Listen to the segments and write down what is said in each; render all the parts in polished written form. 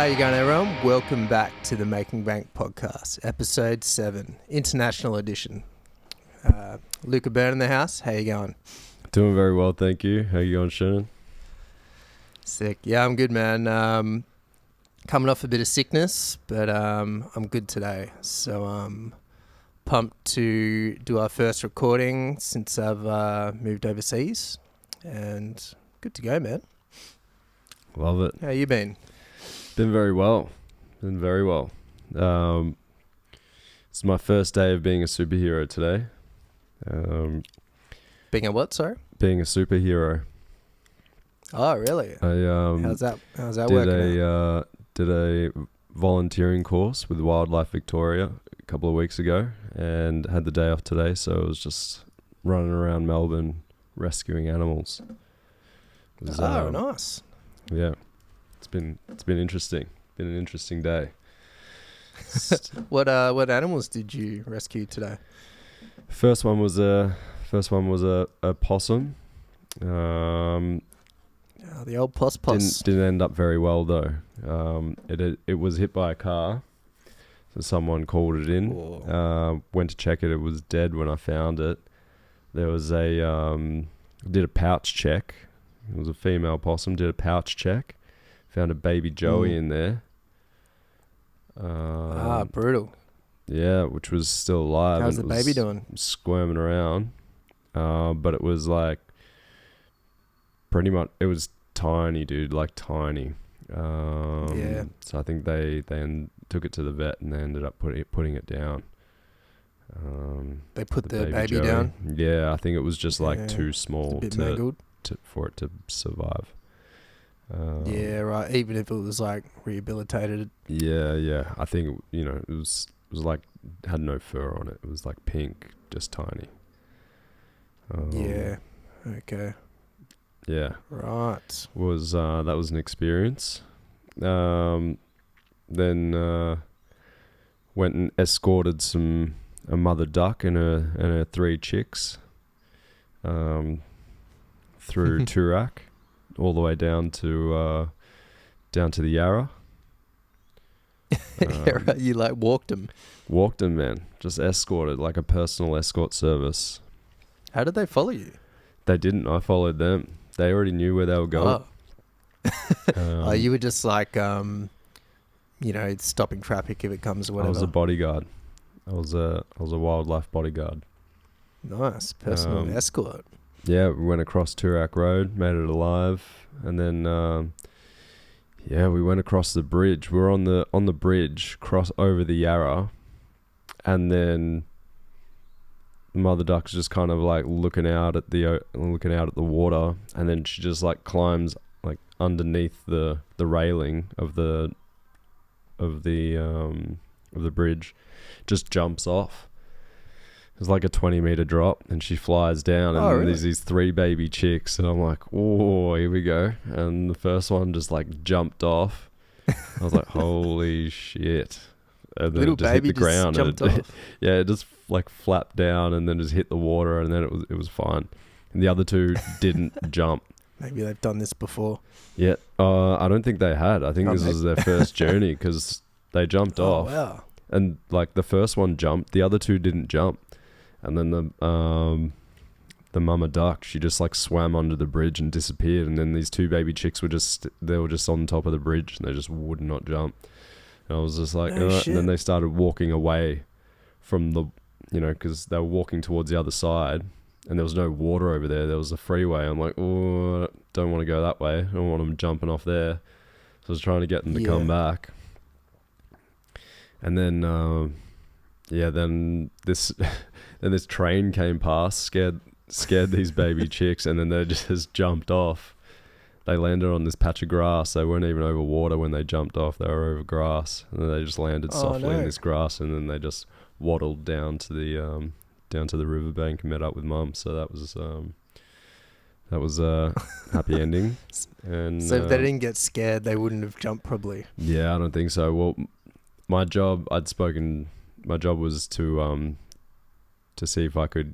you going, everyone? Welcome back to the Making Bank podcast, episode 7, international edition. Luka in the house. How you going? Doing very well, thank you. How you going, Shernon? Sick. Yeah, I'm good, man. Coming off a bit of sickness, but I'm good today. So pumped to do our first recording since I've moved overseas, and good to go, man. Love it. How you been? Been very well. It's my first day of being a superhero today. Being a what, sorry? Being a superhero. Oh, really? How's that working out? Did a volunteering course with Wildlife Victoria a couple of weeks ago and had the day off today, so I was just running around Melbourne rescuing animals. Nice. Yeah. It's been interesting. Been an interesting day. What animals did you rescue today? First one was a possum. The old poss. Didn't end up very well though. It was hit by a car, so someone called it in. Went to check it. It was dead when I found it. There was did a pouch check. It was a female possum. Did a pouch check. Found a baby Joey in there. Brutal. Yeah, which was still alive. How's the baby doing? Squirming around. But it was like pretty much, it was tiny, dude, like tiny. Yeah. So I think they took it to the vet and they ended up putting it down. They put the baby down? Yeah, I think it was just like too small for it to survive. Yeah, right. Even if it was like rehabilitated. Yeah. I think, it was like, had no fur on it. It was like pink, just tiny. Yeah. Okay. Yeah. Right. That was an experience. Then went and escorted a mother duck and her 3 chicks through Toorak all the way down to the Yarra. You like walked them? Walked them, man. Just escorted, like a personal escort service. How did they follow you? They didn't. I followed them. They already knew where they were going. You were just like, stopping traffic if it comes or whatever. I was a bodyguard. I was a wildlife bodyguard. Nice. Personal escort. Yeah, we went across Toorak Road, made it alive, and then we went across the bridge. We were on the bridge, cross over the Yarra, and then the mother duck's just kind of like looking out at the water, and then she just like climbs like underneath the railing of the bridge, just jumps off. It's like a 20-meter drop, and she flies down, and really? There's these 3 baby chicks, and I'm like, oh, here we go. And the first one just like jumped off. I was like, holy shit. And then little it just baby hit the ground. Jumped off. Yeah, it just like flapped down and then just hit the water, and then it was fine. And the other 2 didn't jump. Maybe they've done this before. Yeah, I don't think they had. I think this was their first journey because they jumped off. Wow. And like the first one jumped, the other 2 didn't jump. And then the mama duck, she just like swam under the bridge and disappeared. And then these 2 baby chicks were just on top of the bridge, and they just would not jump. And I was just like, and then they started walking away from the, because they were walking towards the other side, and there was no water over there. There was a freeway. I'm like, oh, don't want to go that way. I don't want them jumping off there. So I was trying to get them to come back. And then, then this train came past, scared these baby chicks, and then they just jumped off. They landed on this patch of grass. They weren't even over water when they jumped off. They were over grass, and then they just landed softly in this grass, and then they just waddled down to the riverbank and met up with Mum. So that was a happy ending. And so if they didn't get scared, they wouldn't have jumped, probably. Yeah, I don't think so. Well, my job was to see if I could,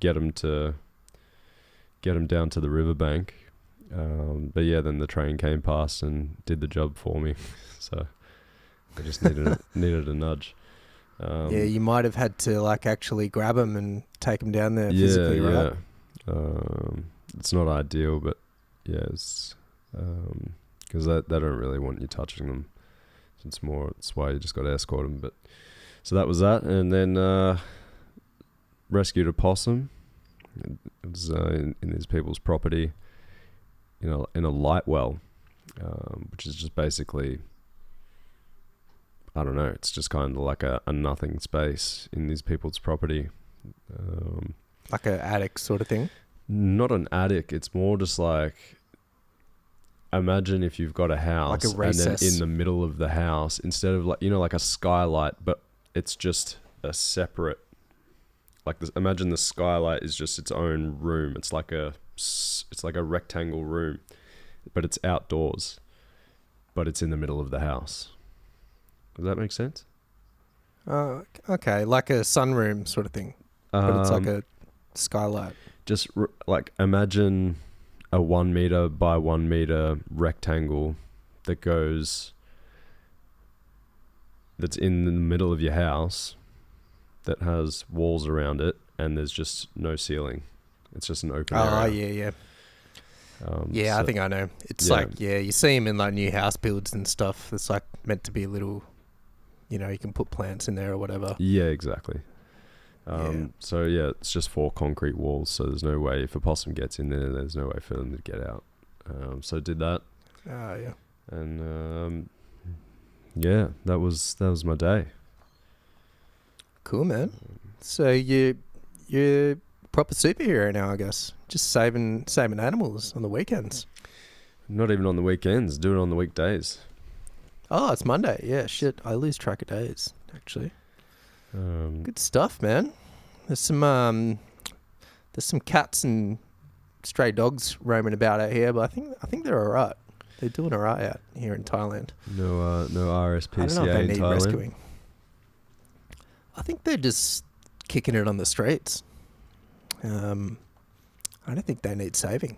get them down to the riverbank But yeah, then the train came past and did the job for me. So I just needed a nudge. Yeah, you might have had to like actually grab them and take them down there physically, right? It's not ideal, but yeah, it's because they don't really want you touching them. It's why you just got to escort them. But so that was that, and then rescued a possum. It was in these people's property, in a light well, which is just basically, I don't know, it's just kind of like a nothing space in these people's property. Like an attic sort of thing? Not an attic. It's more just like, imagine if you've got a house like a and then recess. in the middle of the house, instead of like a skylight, but it's just a separate, like this, imagine the skylight is just its own room. It's like a rectangle room, but it's outdoors, but it's in the middle of the house. Does that make sense? Okay, like a sunroom sort of thing, but it's like a skylight. Just like imagine a 1 meter by 1 meter rectangle that's in the middle of your house, that has walls around it, and there's just no ceiling. It's just an open area. Oh, yeah. Yeah, I think I know. It's like, you see them in like new house builds and stuff. It's like meant to be a little, you can put plants in there or whatever. Yeah, exactly. So yeah, it's just 4 concrete walls. So there's no way, if a possum gets in there, there's no way for them to get out. So did that. Oh, yeah. And yeah, that was my day. Cool, man. So you're a proper superhero now, I guess. Just saving animals on the weekends. Not even on the weekends. Do it on the weekdays. Oh, it's Monday. Yeah, shit. I lose track of days, actually. Good stuff, man. There's some cats and stray dogs roaming about out here, but I think they're all right. They're doing all right out here in Thailand. No RSPCA I don't know if they in need Thailand. rescuing. I think they're just kicking it on the streets. I don't think they need saving.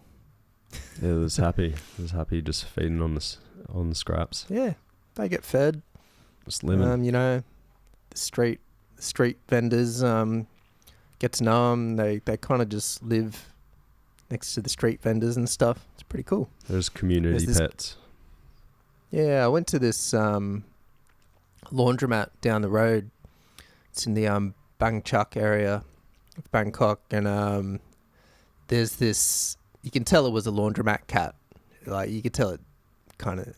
Yeah, there's happy just feeding on the scraps. Yeah, they get fed. Just living. The street vendors get to know them. They kind of just live next to the street vendors and stuff. It's pretty cool. There's community pets. Yeah, I went to this laundromat down the road. It's in the Bang Chak area of Bangkok, and there's this. You can tell it was a laundromat cat. Like you could tell it kind of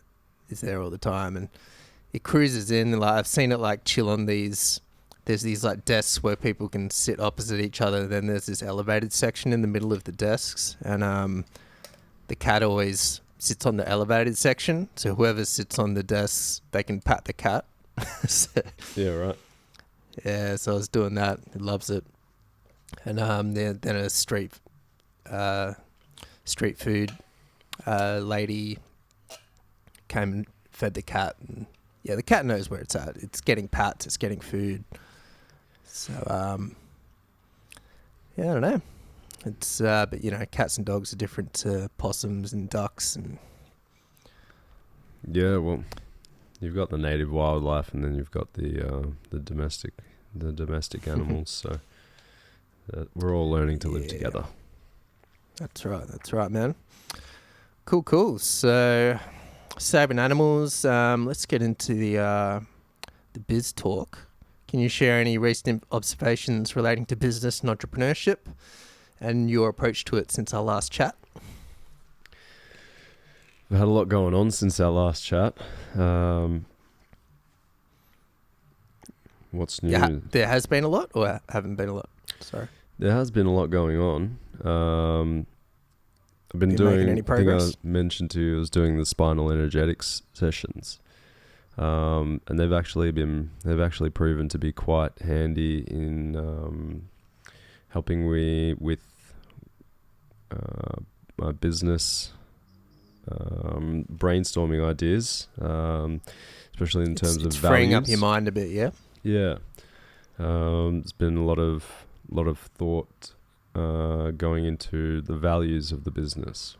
is there all the time, and it cruises in. And, like I've seen it like chill on these. There's these like desks where people can sit opposite each other. Then there's this elevated section in the middle of the desks, and the cat always sits on the elevated section. So whoever sits on the desks, they can pat the cat. So, Yeah, right. yeah, so I was doing that. It loves it. And then a street food lady came and fed the cat. And yeah, the cat knows where it's at. It's getting pats. It's getting food. So yeah, I don't know. It's but cats and dogs are different to possums and ducks and. Yeah, well, you've got the native wildlife, and then you've got the domestic animals. So we're all learning to live together. That's right, man. Cool. So, saving animals. Let's get into the biz talk. Can you share any recent observations relating to business and entrepreneurship, and your approach to it since our last chat? We've had a lot going on since our last chat. What's new? Yeah, there has been a lot, or haven't been a lot? Sorry. There has been a lot going on. I've been doing. Making any progress? I think I mentioned to you, I was doing the spinal energetics sessions, and they've actually proven to be quite handy in helping me with my business. Brainstorming ideas, especially in terms of freeing values. up your mind a bit, yeah. Yeah, there's been a lot of thought going into the values of the business,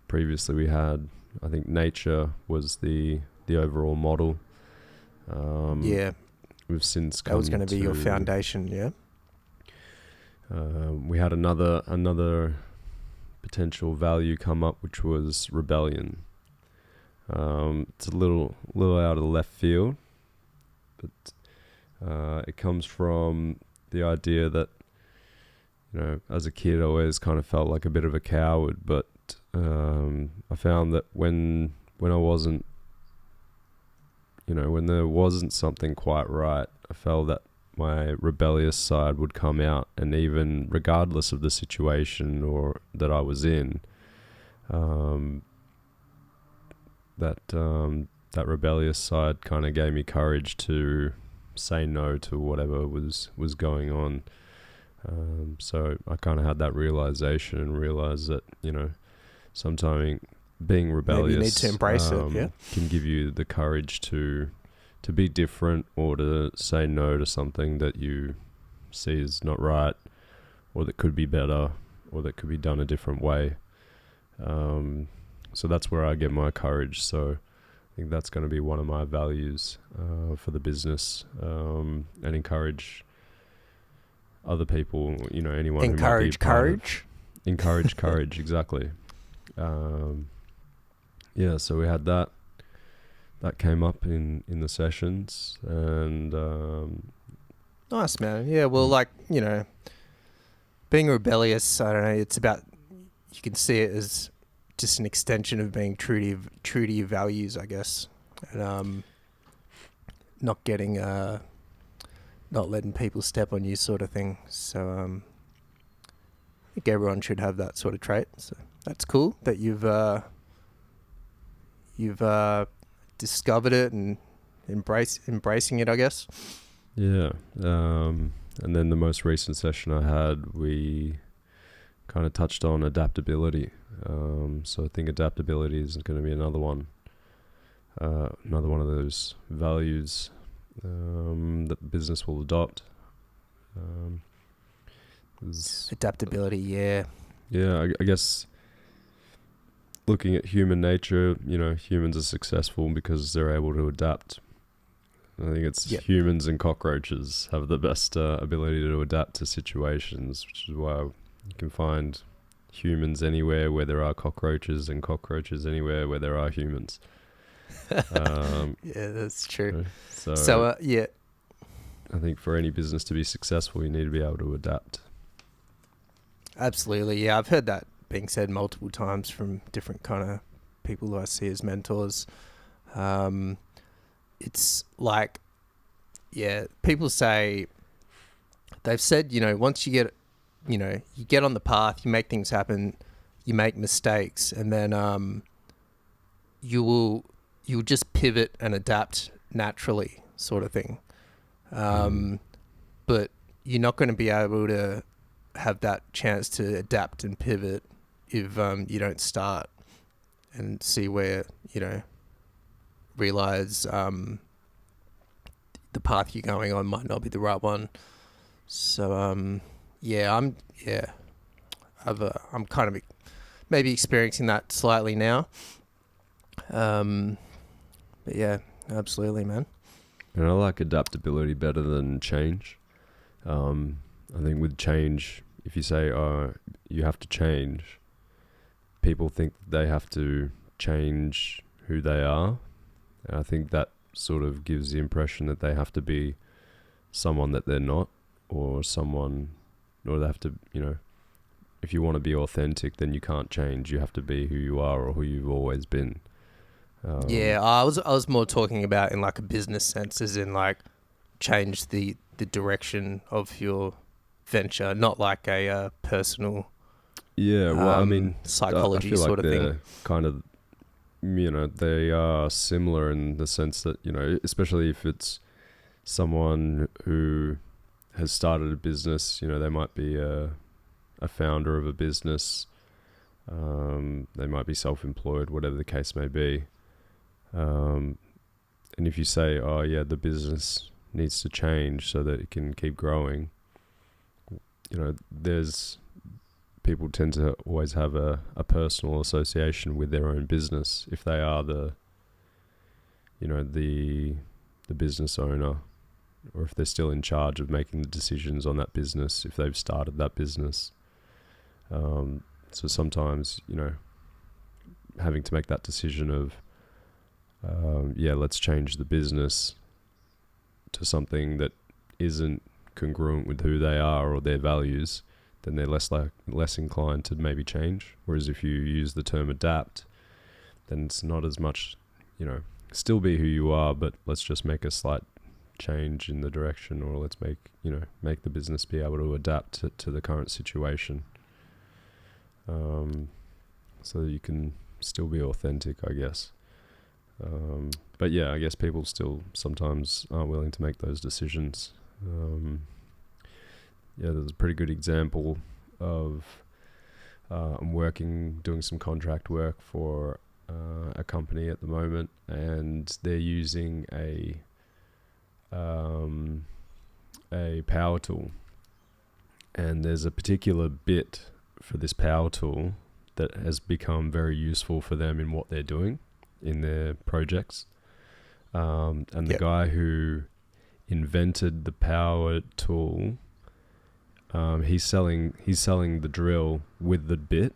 Previously we had, I think nature was the overall model. Yeah, We've since that come was going to be your to- foundation. Yeah. We had another potential value come up, which was rebellion. It's a little out of the left field, but it comes from the idea that, you know, as a kid I always kind of felt like a bit of a coward, but I found that when I wasn't, you know, when there wasn't something quite right, I felt that my rebellious side would come out, and even regardless of the situation or that I was in, that rebellious side kind of gave me courage to say no to whatever was going on. So I kind of had that realization and realized that, you know, sometimes being rebellious, Maybe you need to embrace it. Yeah. can give you the courage to be different, or to say no to something that you see is not right, or that could be better, or that could be done a different way. So that's where I get my courage. So I think that's going to be one of my values for the business, and encourage other people, you know, anyone Encourage who might be courage. encourage courage, exactly. Yeah, so we had that came up in the sessions, and Nice, man. Yeah, well, like, you know, being rebellious, I don't know, it's about, you can see it as just an extension of being true to your values, I guess. And not getting, not letting people step on you sort of thing. So I think everyone should have that sort of trait. So that's cool that you've discovered it and embracing it, I guess. yeah. And then the most recent session I had, we kind of touched on adaptability. So I think adaptability is going to be another one of those values that business will adopt. Adaptability, yeah. Yeah, I guess looking at human nature, you know, humans are successful because they're able to adapt. I think it's humans and cockroaches have the best ability to adapt to situations, which is why you can find humans anywhere where there are cockroaches, and cockroaches anywhere where there are humans. Yeah, that's true. So yeah. I think for any business to be successful, you need to be able to adapt. Absolutely, yeah. I've heard that being said multiple times from different kind of people who I see as mentors. It's like, yeah, people say, they've said, you know, once you get, you know, you get on the path, you make things happen, you make mistakes, and then you'll just pivot and adapt naturally, sort of thing. But you're not going to be able to have that chance to adapt and pivot if you don't start and see where, you know, realize the path you're going on might not be the right one. So I'm kind of maybe experiencing that slightly now. But yeah, absolutely, man. And I like adaptability better than change. I think with change, if you say, oh, you have to change, people think they have to change who they are. And I think that sort of gives the impression that they have to be someone that they're not, or they have to, you know, if you want to be authentic, then you can't change. You have to be who you are or who you've always been. Yeah, I was more talking about in like a business sense, as in like change the direction of your venture, not like a personal. Yeah, well, I mean, psychology I feel sort like of they're thing. kind of, you know, they are similar in the sense that, you know, especially if it's someone who has started a business, you know, they might be a founder of a business, they might be self-employed, whatever the case may be. And if you say, oh yeah, the business needs to change so that it can keep growing, you know, there's people tend to always have a personal association with their own business if they are the business owner, or if they're still in charge of making the decisions on that business, if they've started that business. So sometimes, having to make that decision of, let's change the business to something that isn't congruent with who they are or their values, then they're less inclined to maybe change. Whereas if you use the term adapt, then it's not as much, still be who you are, but let's just make a slight change in the direction, or let's make the business be able to adapt to the current situation, so that you can still be authentic, I guess. But yeah, I guess people still sometimes aren't willing to make those decisions. There's a pretty good example of I'm doing some contract work for a company at the moment, and they're using a power tool, and there's a particular bit for this power tool that has become very useful for them in what they're doing in their projects. And the guy who invented the power tool, he's selling the drill with the bit,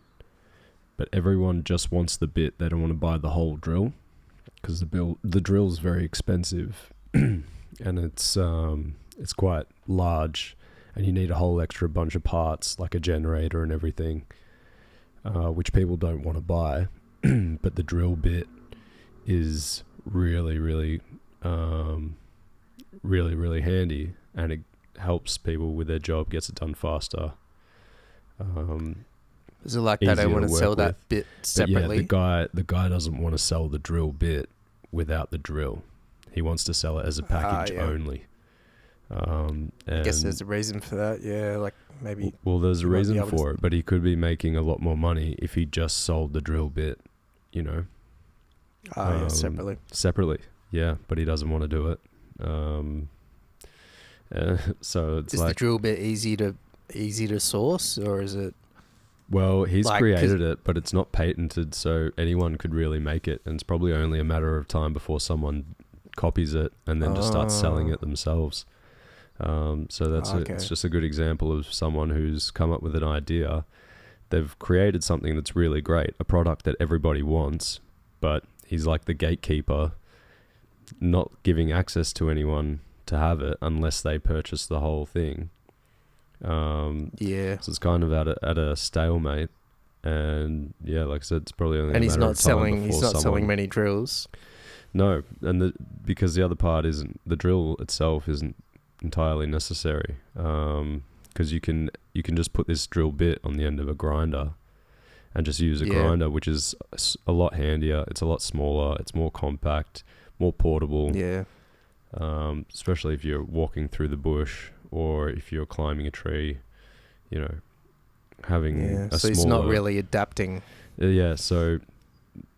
but everyone just wants the bit. They don't want to buy the whole drill because the drill's very expensive and it's quite large, and you need a whole extra bunch of parts like a generator and everything, which people don't want to buy. But the drill bit is really, really, really, really handy, and it helps people with their job, gets it done faster. Is it like that? I want to sell that bit separately. But yeah, the guy doesn't want to sell the drill bit without the drill. He wants to sell it as a package only. I guess there's a reason for that. Yeah, like maybe. Well, there's a reason for it, but he could be making a lot more money if he just sold the drill bit, separately. Separately, yeah, but he doesn't want to do it. So it's is the drill bit easy to source, or is it? Well, he's created it, but it's not patented, so anyone could really make it, and it's probably only a matter of time before someone copies it and then just starts selling it themselves. So that's it's just a good example of someone who's come up with an idea. They've created something that's really great, a product that everybody wants, but he's like the gatekeeper, not giving access to anyone to have it unless they purchase the whole thing. So it's kind of at a stalemate, and like I said, it's probably only. And he's not selling many drills. No, and because the other part isn't the drill itself isn't entirely necessary, because you can just put this drill bit on the end of a grinder, and just use a grinder, which is a lot handier. It's a lot smaller. It's more compact, more portable. Yeah. Especially if you're walking through the bush or if you're climbing a tree, having a so he's not really adapting. So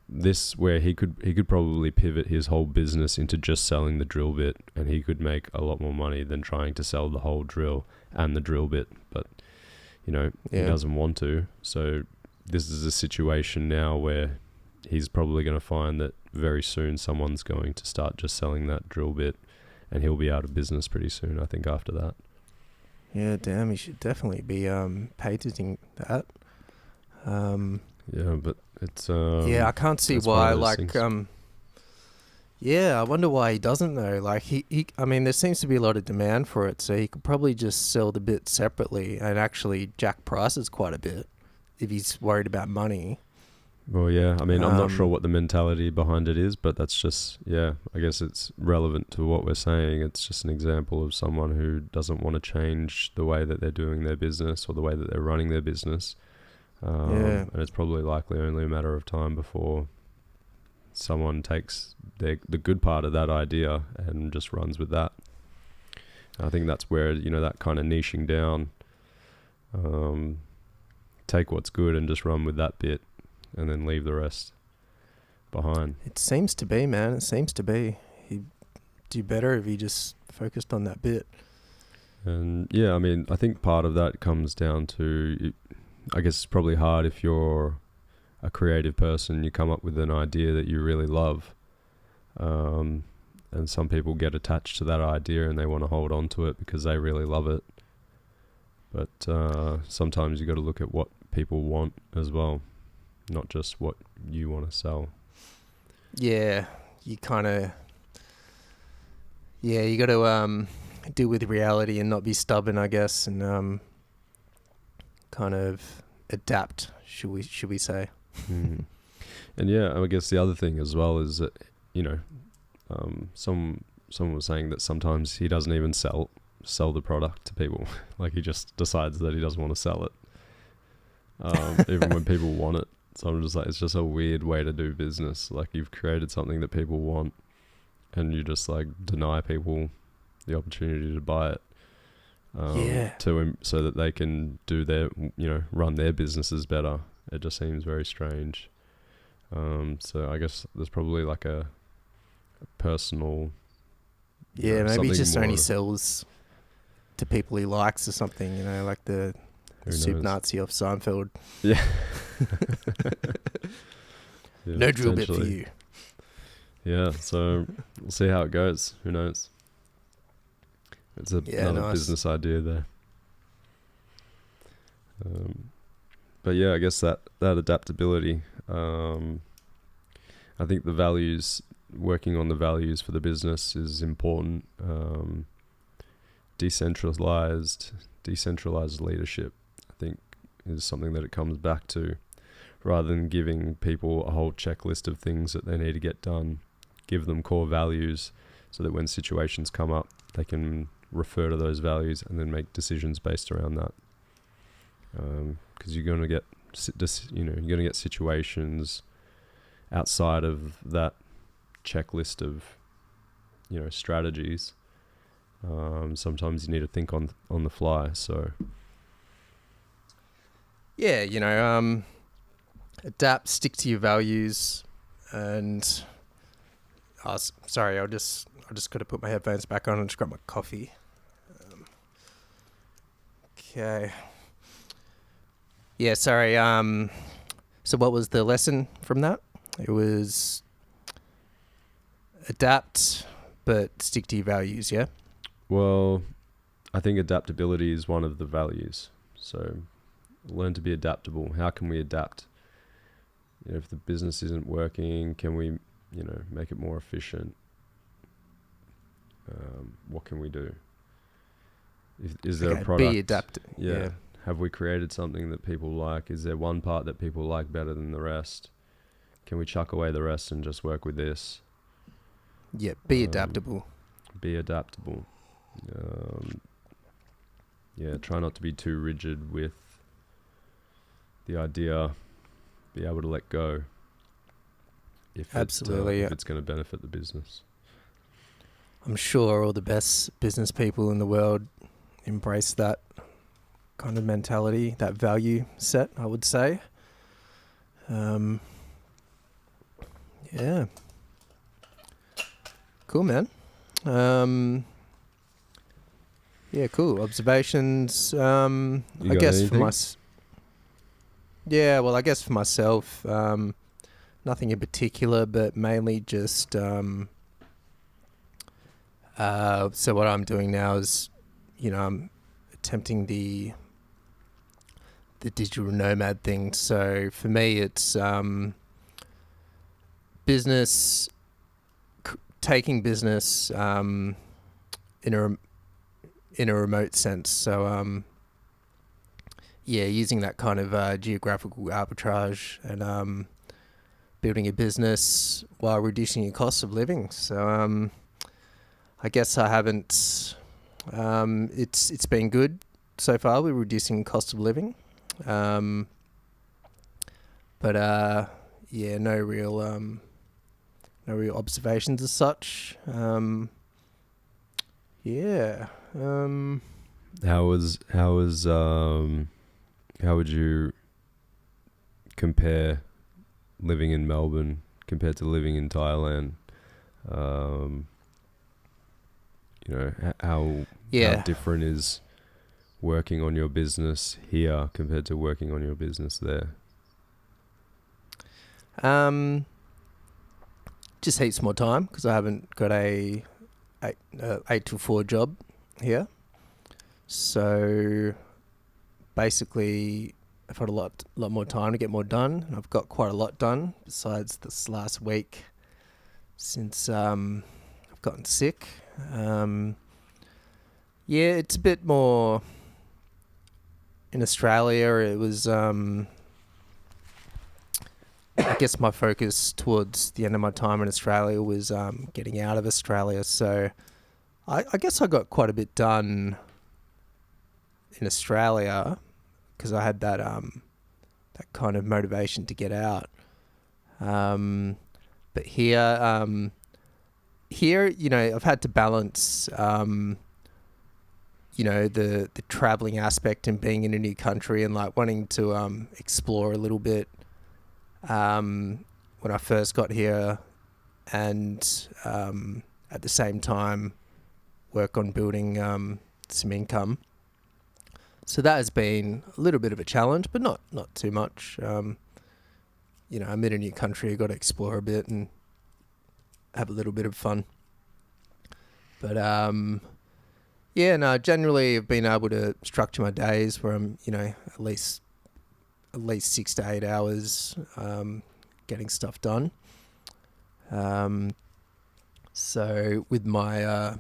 this where he could probably pivot his whole business into just selling the drill bit, and he could make a lot more money than trying to sell the whole drill and the drill bit, but he doesn't want to. So this is a situation now where he's probably going to find that very soon someone's going to start just selling that drill bit, and he'll be out of business pretty soon, I think, after that. Yeah, damn, he should definitely be patenting that. But it's I can't see why. I wonder why he doesn't though. Like he I mean, there seems to be a lot of demand for it, so he could probably just sell the bit separately and actually jack prices quite a bit if he's worried about money. Well, yeah, I mean, I'm not sure what the mentality behind it is, but that's just, I guess it's relevant to what we're saying. It's just an example of someone who doesn't want to change the way that they're doing their business or the way that they're running their business. And it's probably likely only a matter of time before someone takes the good part of that idea and just runs with that. I think that's where, that kind of niching down, take what's good and just run with that bit, and then leave the rest behind. It seems to be, man. It seems to be. He'd do better if he just focused on that bit. And I mean, I think part of that comes down to I guess it's probably hard if you're a creative person, you come up with an idea that you really love. And some people get attached to that idea and they want to hold on to it because they really love it. But sometimes you got to look at what people want as well, not just what you want to sell. Yeah, you kind of... Yeah, you got to deal with reality and not be stubborn, I guess, and kind of adapt, should we say. Mm. And yeah, I guess the other thing as well is that, someone was saying that sometimes he doesn't even sell the product to people. Like he just decides that he doesn't want to sell it, even when people want it. So I'm just like, it's just a weird way to do business. Like you've created something that people want and you just like deny people the opportunity to buy it. So that they can do their, run their businesses better. It just seems very strange. So I guess there's probably like a personal... Yeah, maybe he just only sells to people he likes or something, like the soup Nazi off Seinfeld. Yeah. No drill bit for you. Yeah, so we'll see how it goes. Who knows? It's another business idea there. But yeah, I guess that adaptability, I think working on the values for the business is important. Decentralized leadership, I think, is something that it comes back to. Rather than giving people a whole checklist of things that they need to get done, give them core values so that when situations come up, they can refer to those values and then make decisions based around that. Because you're going to get situations outside of that checklist of strategies. Sometimes you need to think on the fly. So yeah, adapt, stick to your values, and sorry, I just got to put my headphones back on and just grab my coffee. Okay. Yeah, sorry. So what was the lesson from that? It was adapt, but stick to your values, yeah? Well, I think adaptability is one of the values. So learn to be adaptable. How can we adapt? If the business isn't working, can we, make it more efficient? What can we do? Is there a product? Be adaptive. Yeah. Have we created something that people like? Is there one part that people like better than the rest? Can we chuck away the rest and just work with this? Yeah, be adaptable. Be adaptable. Try not to be too rigid with the idea. Be able to let go if it's going to benefit the business. I'm sure all the best business people in the world embrace that kind of mentality, that value set, I would say. Yeah. Cool, man. Yeah, cool. Observations. I guess anything? I guess for myself, nothing in particular, but mainly just, so what I'm doing now is, I'm attempting the digital nomad thing. So for me, it's business, taking business in a remote sense. So using that kind of geographical arbitrage and building a business while reducing your cost of living. So I guess I haven't. It's been good so far with reducing cost of living. No real observations as such. How would you compare living in Melbourne compared to living in Thailand? How different is working on your business here compared to working on your business there? Just heaps more time because I haven't got a 8 to 4 job here. So basically, I've had a lot more time to get more done. I've got quite a lot done besides this last week since I've gotten sick. Yeah, it's a bit more in Australia. It was, I guess my focus towards the end of my time in Australia was getting out of Australia. So I guess I got quite a bit done in Australia because I had that kind of motivation to get out. But here, you know, I've had to balance, you know, the traveling aspect and being in a new country and like wanting to explore a little bit when I first got here, and at the same time work on building some income. So that has been a little bit of a challenge, but not too much. You know, I'm in a new country, I've got to explore a bit and have a little bit of fun. But yeah, no, generally I've been able to structure my days where I'm, you know, at least 6 to 8 hours getting stuff done. So with my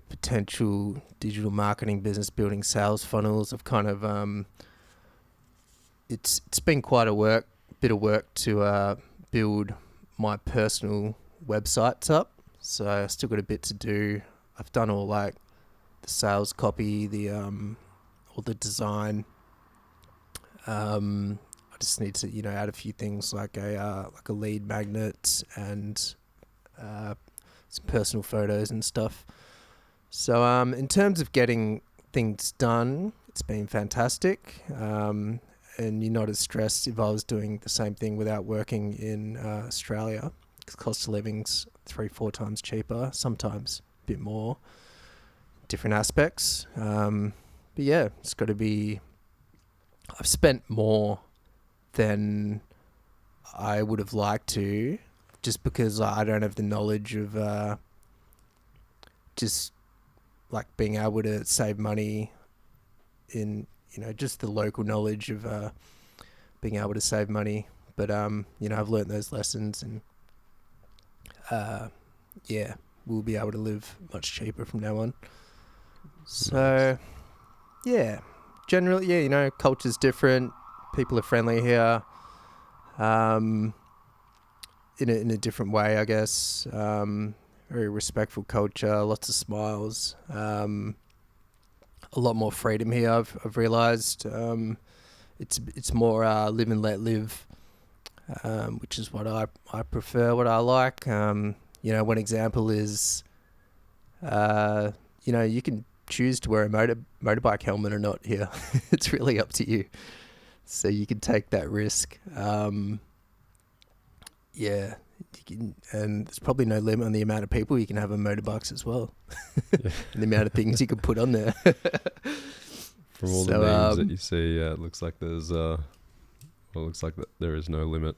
potential digital marketing business building sales funnels, I've kind of it's been quite a bit of work to build my personal websites up. So I still got a bit to do. I've done all like the sales copy, all the design. I just need to, you know, add a few things like a lead magnet and some personal photos and stuff. So in terms of getting things done, it's been fantastic. And you're not as stressed if I was doing the same thing without working in Australia. Because cost of living's 3-4 times cheaper, sometimes a bit more, different aspects. But yeah, it's got to be... I've spent more than I would have liked to, just because I don't have the knowledge of just like being able to save money in, you know, just the local knowledge of being able to save money. But you know, I've learned those lessons, and yeah, we'll be able to live much cheaper from now on. So yeah, generally, yeah, you know, culture's different, people are friendly here, in a different way, I guess. Very respectful culture, lots of smiles, a lot more freedom here. I've realised it's more live and let live, which is what I prefer, what I like. You know, one example is, you know, you can choose to wear a motorbike helmet or not here. It's really up to you. So you can take that risk. Yeah, you can, and there's probably no limit on the amount of people you can have on motorbikes as well. Yeah. And the amount of things you can put on there. From all the names that you see, it looks like there is no limit.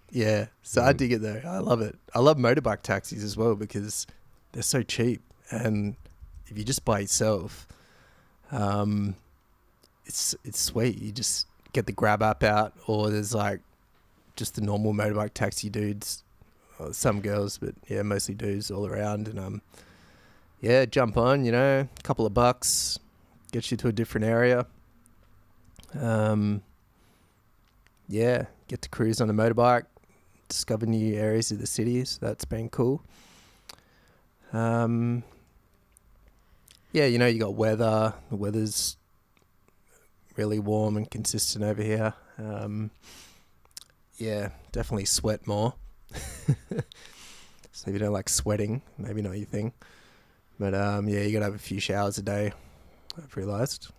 Yeah, so I dig it though. I love it. I love motorbike taxis as well because they're so cheap, and if you just by yourself, it's sweet. You just get the Grab app out, or there's like just the normal motorbike taxi dudes, some girls, but yeah, mostly dudes all around. And yeah, jump on, you know, a couple of bucks, gets you to a different area. Yeah, get to cruise on a motorbike, discover new areas of the city, so that's been cool. Yeah, you know, you got weather. The weather's really warm and consistent over here. Yeah, definitely sweat more. So if you don't like sweating, maybe not your thing. But yeah, you gotta have a few showers a day, I've realised.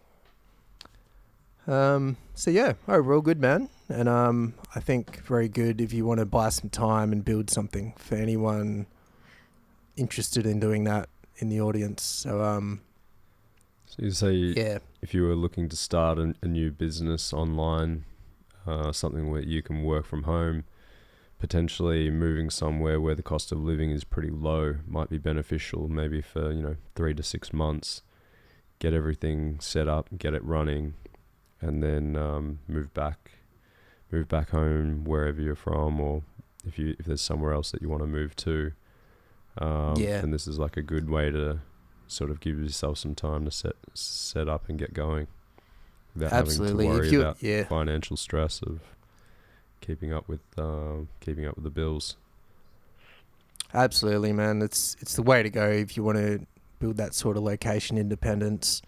So yeah, overall good, man. And I think very good if you want to buy some time and build something for anyone interested in doing that in the audience. So So you say Yeah. if you were looking to start a new business online, something where you can work from home, potentially moving somewhere where the cost of living is pretty low might be beneficial, maybe for 3 to 6 months, get everything set up, get it running, and then move back home wherever you're from, or if there's somewhere else that you want to move to. And this is like a good way to sort of give yourself some time to set up and get going without Absolutely. having to worry about Yeah. financial stress of keeping up with the bills. Absolutely, man. It's the way to go if you want to build that sort of location independence,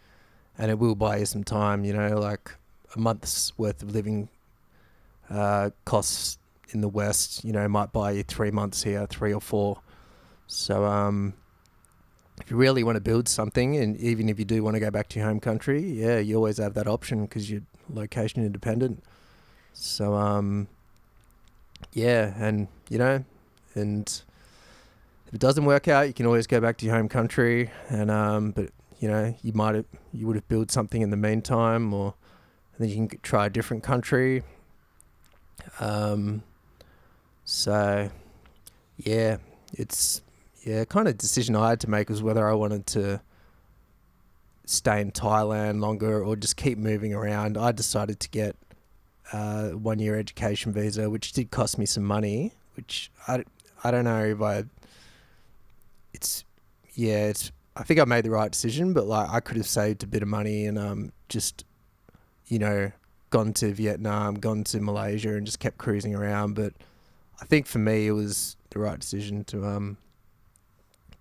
and it will buy you some time. Like a month's worth of living costs in the West, might buy you 3 months here, 3 or 4. So if you really want to build something, and even if you do want to go back to your home country, you always have that option because you're location independent. So and and if it doesn't work out, you can always go back to your home country, and but you would have built something in the meantime, or and then you can try a different country. So it's kind of decision I had to make was whether I wanted to stay in Thailand longer or just keep moving around. I decided to get a 1-year education visa, which did cost me some money, which I don't know if I think I made the right decision, but like I could have saved a bit of money and just gone to Vietnam, gone to Malaysia, and just kept cruising around. But I think for me it was the right decision to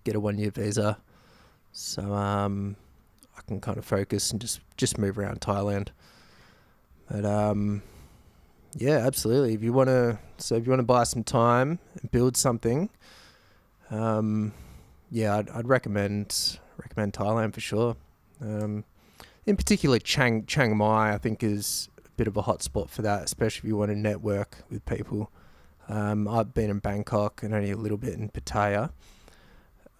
get a 1-year visa, so I can kind of focus and just move around Thailand. But absolutely. If you want to buy some time and build something, I'd recommend Thailand for sure. In particular, Chiang Mai I think is a bit of a hot spot for that, especially if you want to network with people. I've been in Bangkok and only a little bit in Pattaya.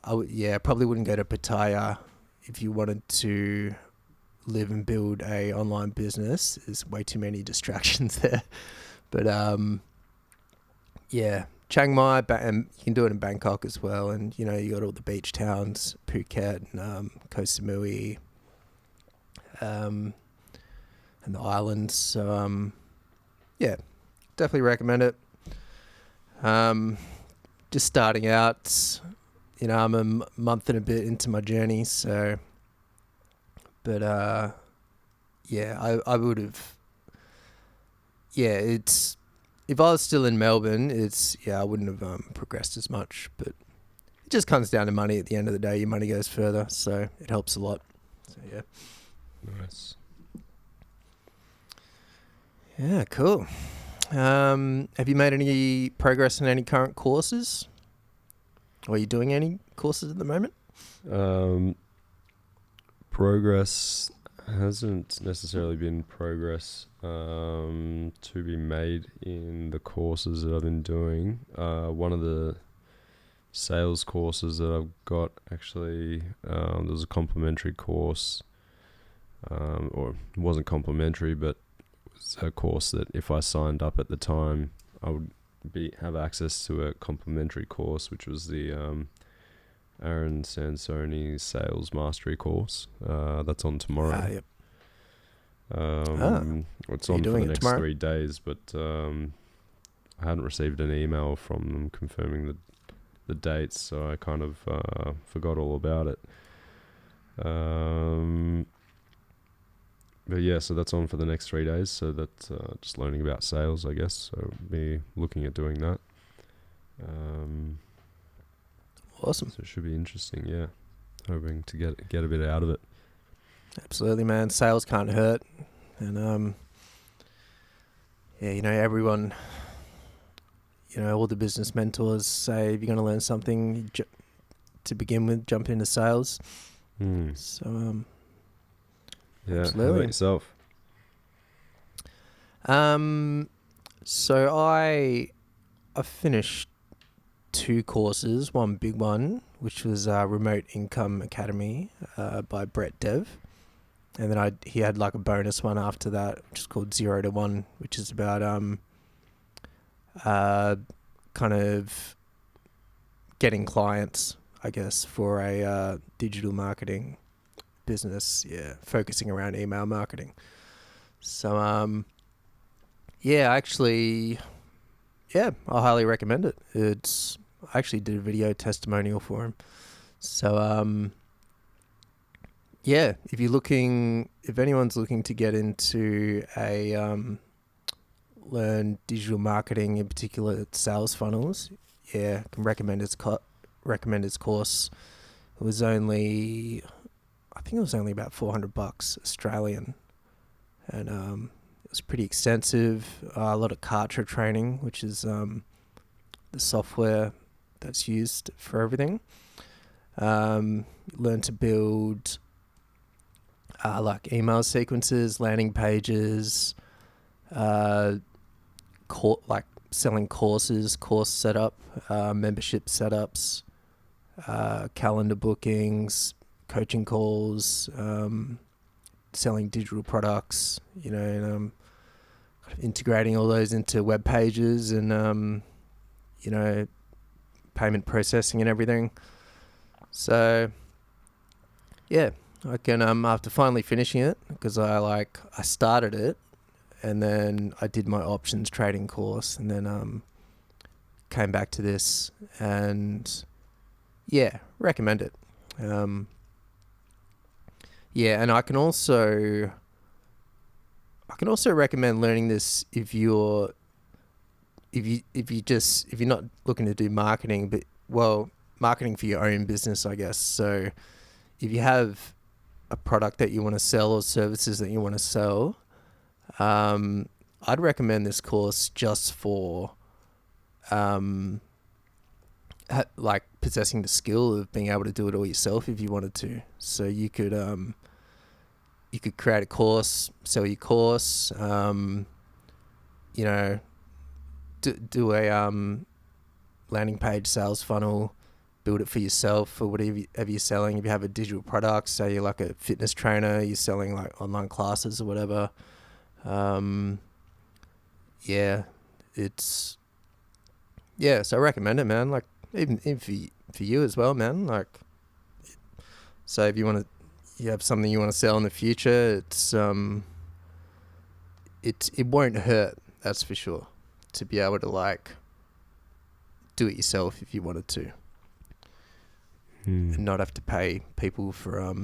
I probably wouldn't go to Pattaya if you wanted to live and build a online business. There's way too many distractions there. But Chiang Mai, and you can do it in Bangkok as well. And you got all the beach towns, Phuket and Koh Samui, and the islands. So definitely recommend it. Just starting out, I'm a month and a bit into my journey, so, but I would have, it's, if I was still in Melbourne, I wouldn't have progressed as much, but it just comes down to money at the end of the day. Your money goes further, so it helps a lot. So yeah. Nice. Yeah, cool. Have you made any progress in any current courses? Or are you doing any courses at the moment? Progress hasn't necessarily been progress to be made in the courses that I've been doing. One of the sales courses that I've got, actually, there's a complimentary course, or it wasn't complimentary, but it was a course that if I signed up at the time, I would have access to a complimentary course, which was the Aaron Sansoni Sales Mastery course. That's on tomorrow. Yep. It's on for the next 3 days, but I hadn't received an email from them confirming the dates, so I kind of forgot all about it. But yeah, so that's on for the next 3 days. So that's just learning about sales, I guess. So be looking at doing that. Awesome. So it should be interesting. Yeah, hoping to get a bit out of it. Absolutely, man. Sales can't hurt, and everyone, all the business mentors say if you're going to learn something to begin with, jump into sales. So yeah, absolutely. how about yourself? So I finished 2 courses, one big one, which was Remote Income Academy by Brett Dev. and then he had like a bonus one after that, which is called 0 to 1, which is about kind of getting clients, I guess, for a digital marketing business. Yeah, focusing around email marketing. So yeah, actually, yeah, I highly recommend it. I actually did a video testimonial for him. So yeah, if anyone's looking to get into learn digital marketing, in particular sales funnels, yeah, can recommend his course. It was only, I think it was only about $400 Australian, and it was pretty extensive. A lot of Kartra training, which is the software that's used for everything. Learn to build like email sequences, landing pages, like selling courses, course setup, membership setups, calendar bookings, coaching calls, selling digital products, and integrating all those into web pages and payment processing and everything. So yeah, I can after finally finishing it, because I started it and then I did my options trading course and then came back to this, and yeah, recommend it. Yeah, and I can also recommend learning this if you're not looking to do marketing, but marketing for your own business, I guess. So if you have a product that you want to sell or services that you want to sell, I'd recommend this course just for like possessing the skill of being able to do it all yourself if you wanted to. So you could create a course, sell your course, do a landing page sales funnel, build it for yourself for whatever you're selling. If you have a digital product, say you're like a fitness trainer, you're selling like online classes or whatever. So I recommend it, man. Like even for you as well, man. Like, so if you have something you want to sell in the future, it won't hurt, that's for sure, to be able to like do it yourself if you wanted to, and not have to pay people for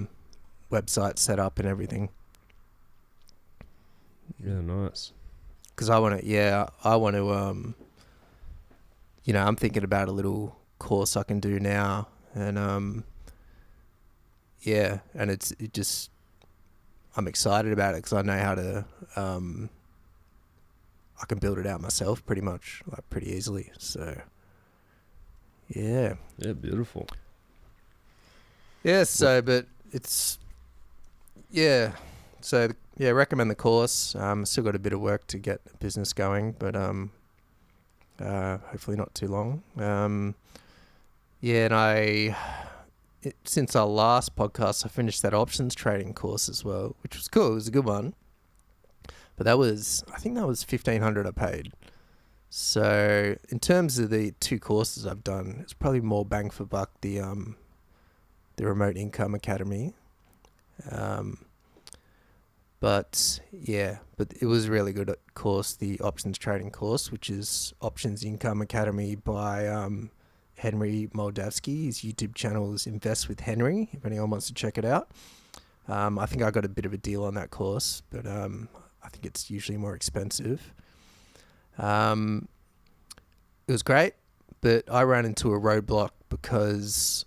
website setup and everything. Yeah, nice. Because I want to, I'm thinking about a little course I can do now, and and I'm excited about it because I know how to, I can build it out myself pretty much, like pretty easily. So, yeah. Yeah, beautiful. Yeah, so, but it's, yeah. So, yeah, recommend the course. Still got a bit of work to get a business going, but hopefully not too long. Yeah, and since our last podcast, I finished that options trading course as well, which was cool. It was a good one. But I think that was $1,500 I paid. So in terms of the two courses I've done, it's probably more bang for buck the Remote Income Academy. But it was a really good course, the options trading course, which is Options Income Academy by Henry Moldavsky. His YouTube channel is Invest with Henry, if anyone wants to check it out. I think I got a bit of a deal on that course, but I think it's usually more expensive. It was great, but I ran into a roadblock because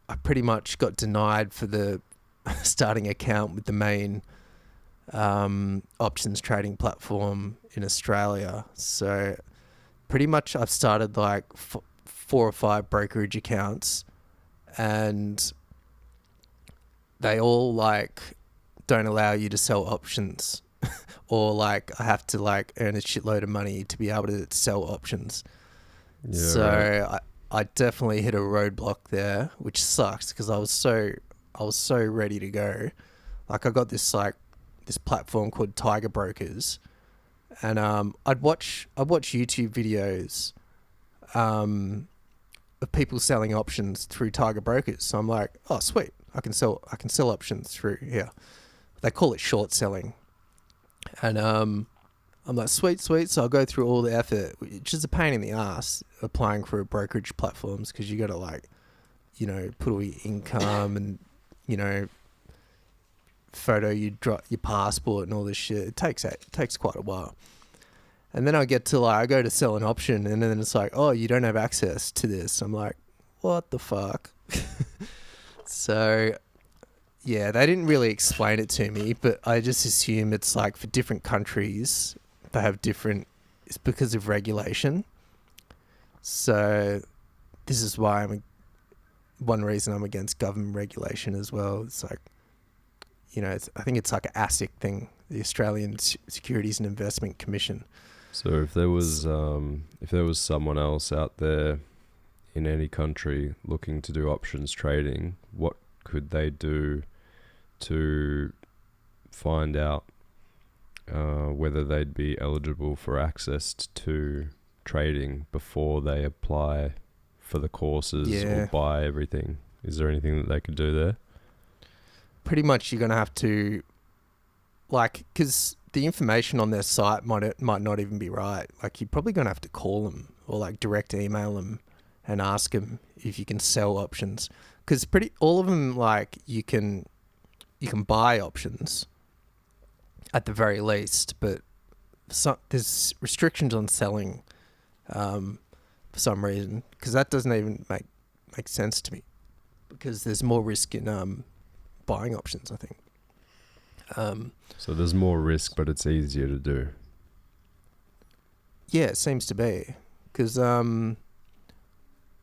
I pretty much got denied for the starting account with the main options trading platform in Australia. So pretty much I've started like 4 or 5 brokerage accounts, and they all like don't allow you to sell options. Or like I have to like earn a shitload of money to be able to sell options. Yeah, so right. I definitely hit a roadblock there, which sucks because I was so ready to go. Like I got this platform called Tiger Brokers, and I'd watch YouTube videos of people selling options through Tiger Brokers. So I'm like, oh sweet, I can sell options through here. They call it short selling, and I'm like, sweet. So I'll go through all the effort, which is a pain in the ass applying for brokerage platforms, because you got to like, you know, put all your income and, you know, photo your passport and all this shit. It takes quite a while. And then I get to like, I go to sell an option, and then it's like, oh, you don't have access to this. I'm like, what the fuck? So yeah, they didn't really explain it to me, but I just assume it's like for different countries, they have different, it's because of regulation. So this is why one reason I'm against government regulation as well. It's like, you know, I think it's like an ASIC thing, the Australian Securities and Investment Commission. So if there was someone else out there in any country looking to do options trading, what could they do to find out whether they'd be eligible for access to trading before they apply for the courses or buy everything? Is there anything that they could do there? Pretty much you're going to have to, like, because the information on their site might not even be right. Like, you're probably going to have to call them or like direct email them and ask them if you can sell options. Because all of them, like, you can buy options at the very least, but there's restrictions on selling for some reason, because that doesn't even make sense to me, because there's more risk in buying options, I think. So there's more risk, but it's easier to do. Yeah, it seems to be, because when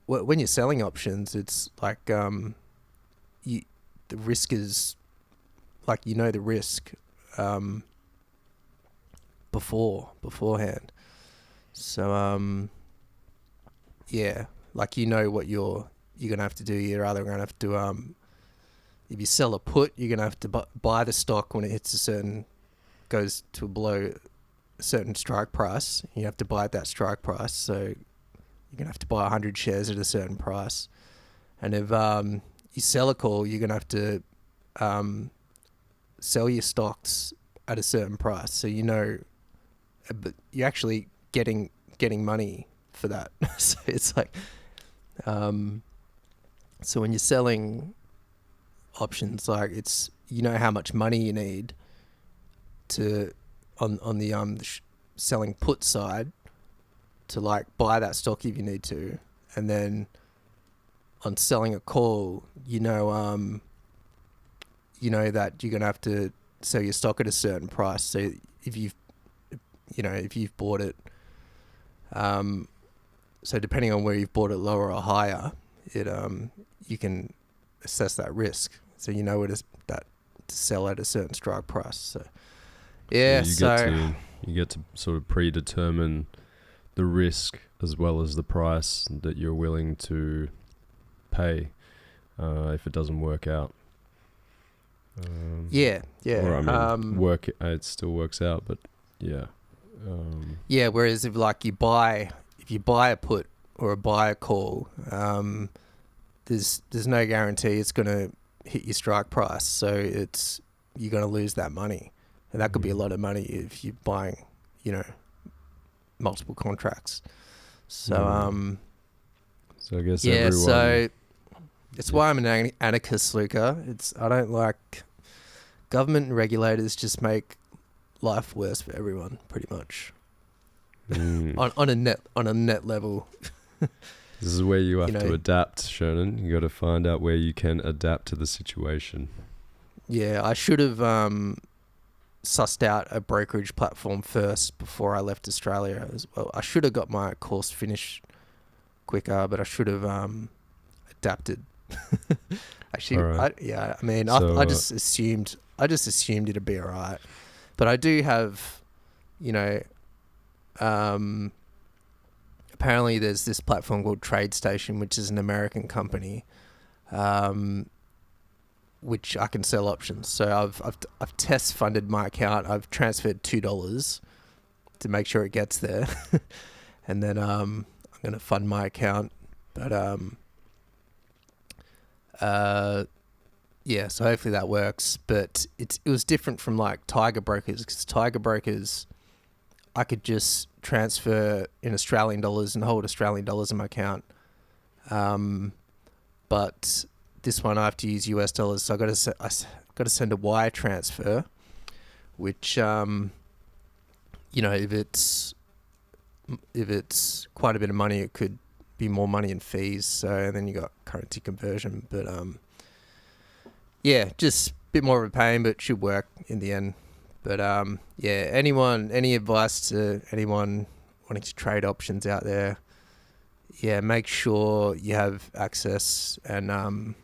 you're selling options, it's like the risk is like, you know, the risk beforehand. So yeah, like, you know what you're gonna have to do. You're either gonna have to if you sell a put, you're gonna have to buy the stock when it goes to below a certain strike price. You have to buy at that strike price, so you're gonna have to buy 100 shares at a certain price. And if you sell a call, you're gonna have to sell your stocks at a certain price, so you know, but you're actually getting money for that. So it's like, so when you're selling options, like, it's, you know how much money you need to on the selling put side to like buy that stock if you need to, and then on selling a call, you know that you're gonna have to sell your stock at a certain price. So if you've bought it, so depending on where you've bought it, lower or higher, you can assess that risk, so you know to sell at a certain strike price. So yeah, you get to sort of predetermine the risk as well as the price that you're willing to pay if it doesn't work out. Yeah. Or it still works out, but yeah. Yeah. Whereas if you buy a put or buy a call, there's no guarantee it's going to hit your strike price. So you're going to lose that money, and that could be a lot of money if you're buying, you know, multiple contracts. So so I guess yeah. So it's why I'm an anarchist, Luka. I don't like government and regulators. Just make life worse for everyone, pretty much. on a net level. This is where you have to adapt, Shernon. You got to find out where you can adapt to the situation. Yeah, I should have sussed out a brokerage platform first before I left Australia as well. I should have got my course finished quicker, but I should have adapted. Actually, right. I just assumed it'd be alright. But I do have, you know, apparently there's this platform called TradeStation, which is an American company, which I can sell options. So I've test funded my account. I've transferred $2 to make sure it gets there, and then I'm gonna fund my account. But yeah, so hopefully that works. But it was different from like Tiger Brokers, because Tiger Brokers, I could just transfer in Australian dollars and hold Australian dollars in my account. But this one I have to use US dollars, so I got to send a wire transfer, which if it's quite a bit of money, it could be more money in fees. So then you got currency conversion, but yeah, just a bit more of a pain, but should work in the end. But yeah, any advice to anyone wanting to trade options out there? Yeah, make sure you have access to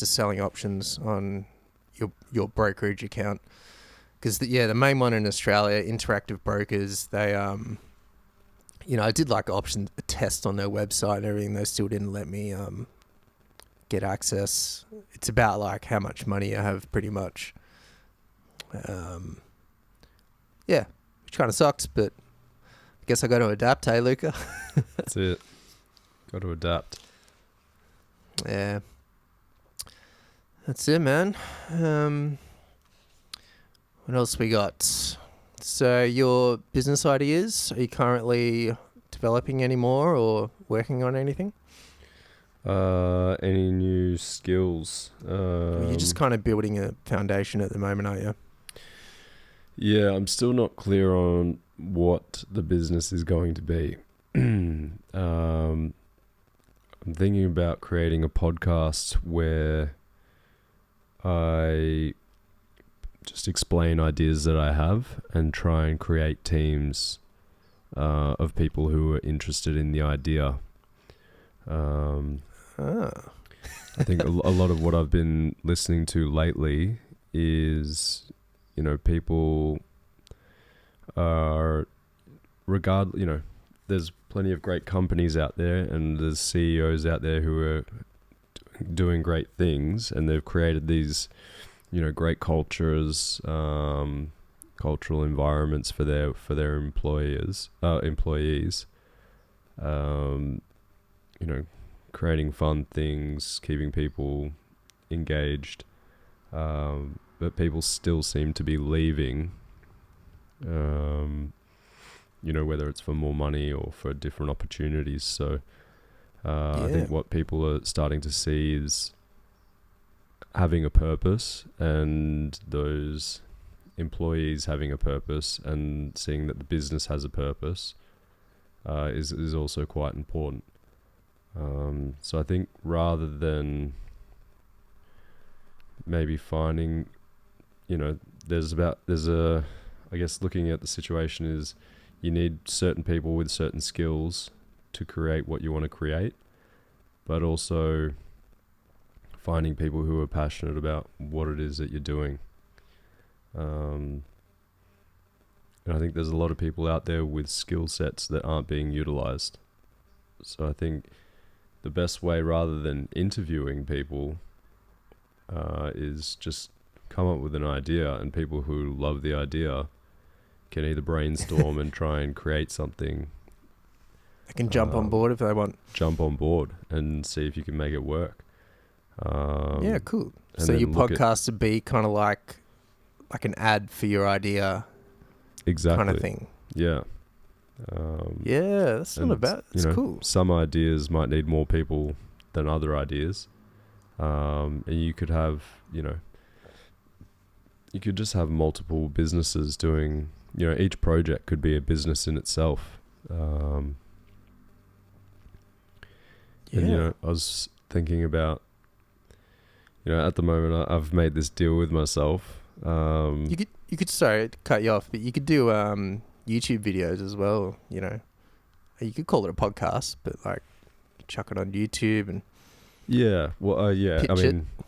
selling options on your brokerage account. Because the main one in Australia, Interactive Brokers, they I did like a test on their website and everything. They still didn't let me get access. It's about like how much money I have, pretty much. Yeah, which kind of sucks, but I guess I got to adapt, hey, Luka? That's it. Got to adapt. Yeah. That's it, man. What else we got? So your business ideas, are you currently developing any more or working on anything? Any new skills? You're just kind of building a foundation at the moment, aren't you? Yeah, I'm still not clear on what the business is going to be. I'm thinking about creating a podcast where I just explain ideas that I have and try and create teams of people who are interested in the idea. I think a lot of what I've been listening to lately is, people are there's plenty of great companies out there and there's CEOs out there who are doing great things, and they've created these, great cultures, cultural environments for their employees, creating fun things, keeping people engaged, but people still seem to be leaving, whether it's for more money or for different opportunities. So I think what people are starting to see is having a purpose, and those employees having a purpose, and seeing that the business has a purpose is also quite important. So I think rather than maybe finding, I guess looking at the situation is you need certain people with certain skills to create what you want to create, but also finding people who are passionate about what it is that you're doing. And I think there's a lot of people out there with skill sets that aren't being utilized. So I think the best way, rather than interviewing people, is just come up with an idea, and people who love the idea can either brainstorm and try and create something. They can jump on board if they want. Jump on board and see if you can make it work. Yeah, cool. So your podcast would be kind of like an ad for your idea, exactly, kind of thing. Yeah. Yeah, that's not bad. That's cool. Some ideas might need more people than other ideas. And you could have, you could just have multiple businesses doing, each project could be a business in itself. And, I was thinking about, at the moment I've made this deal with myself. You could sorry to cut you off, but you could do YouTube videos as well. You could call it a podcast, but like chuck it on YouTube and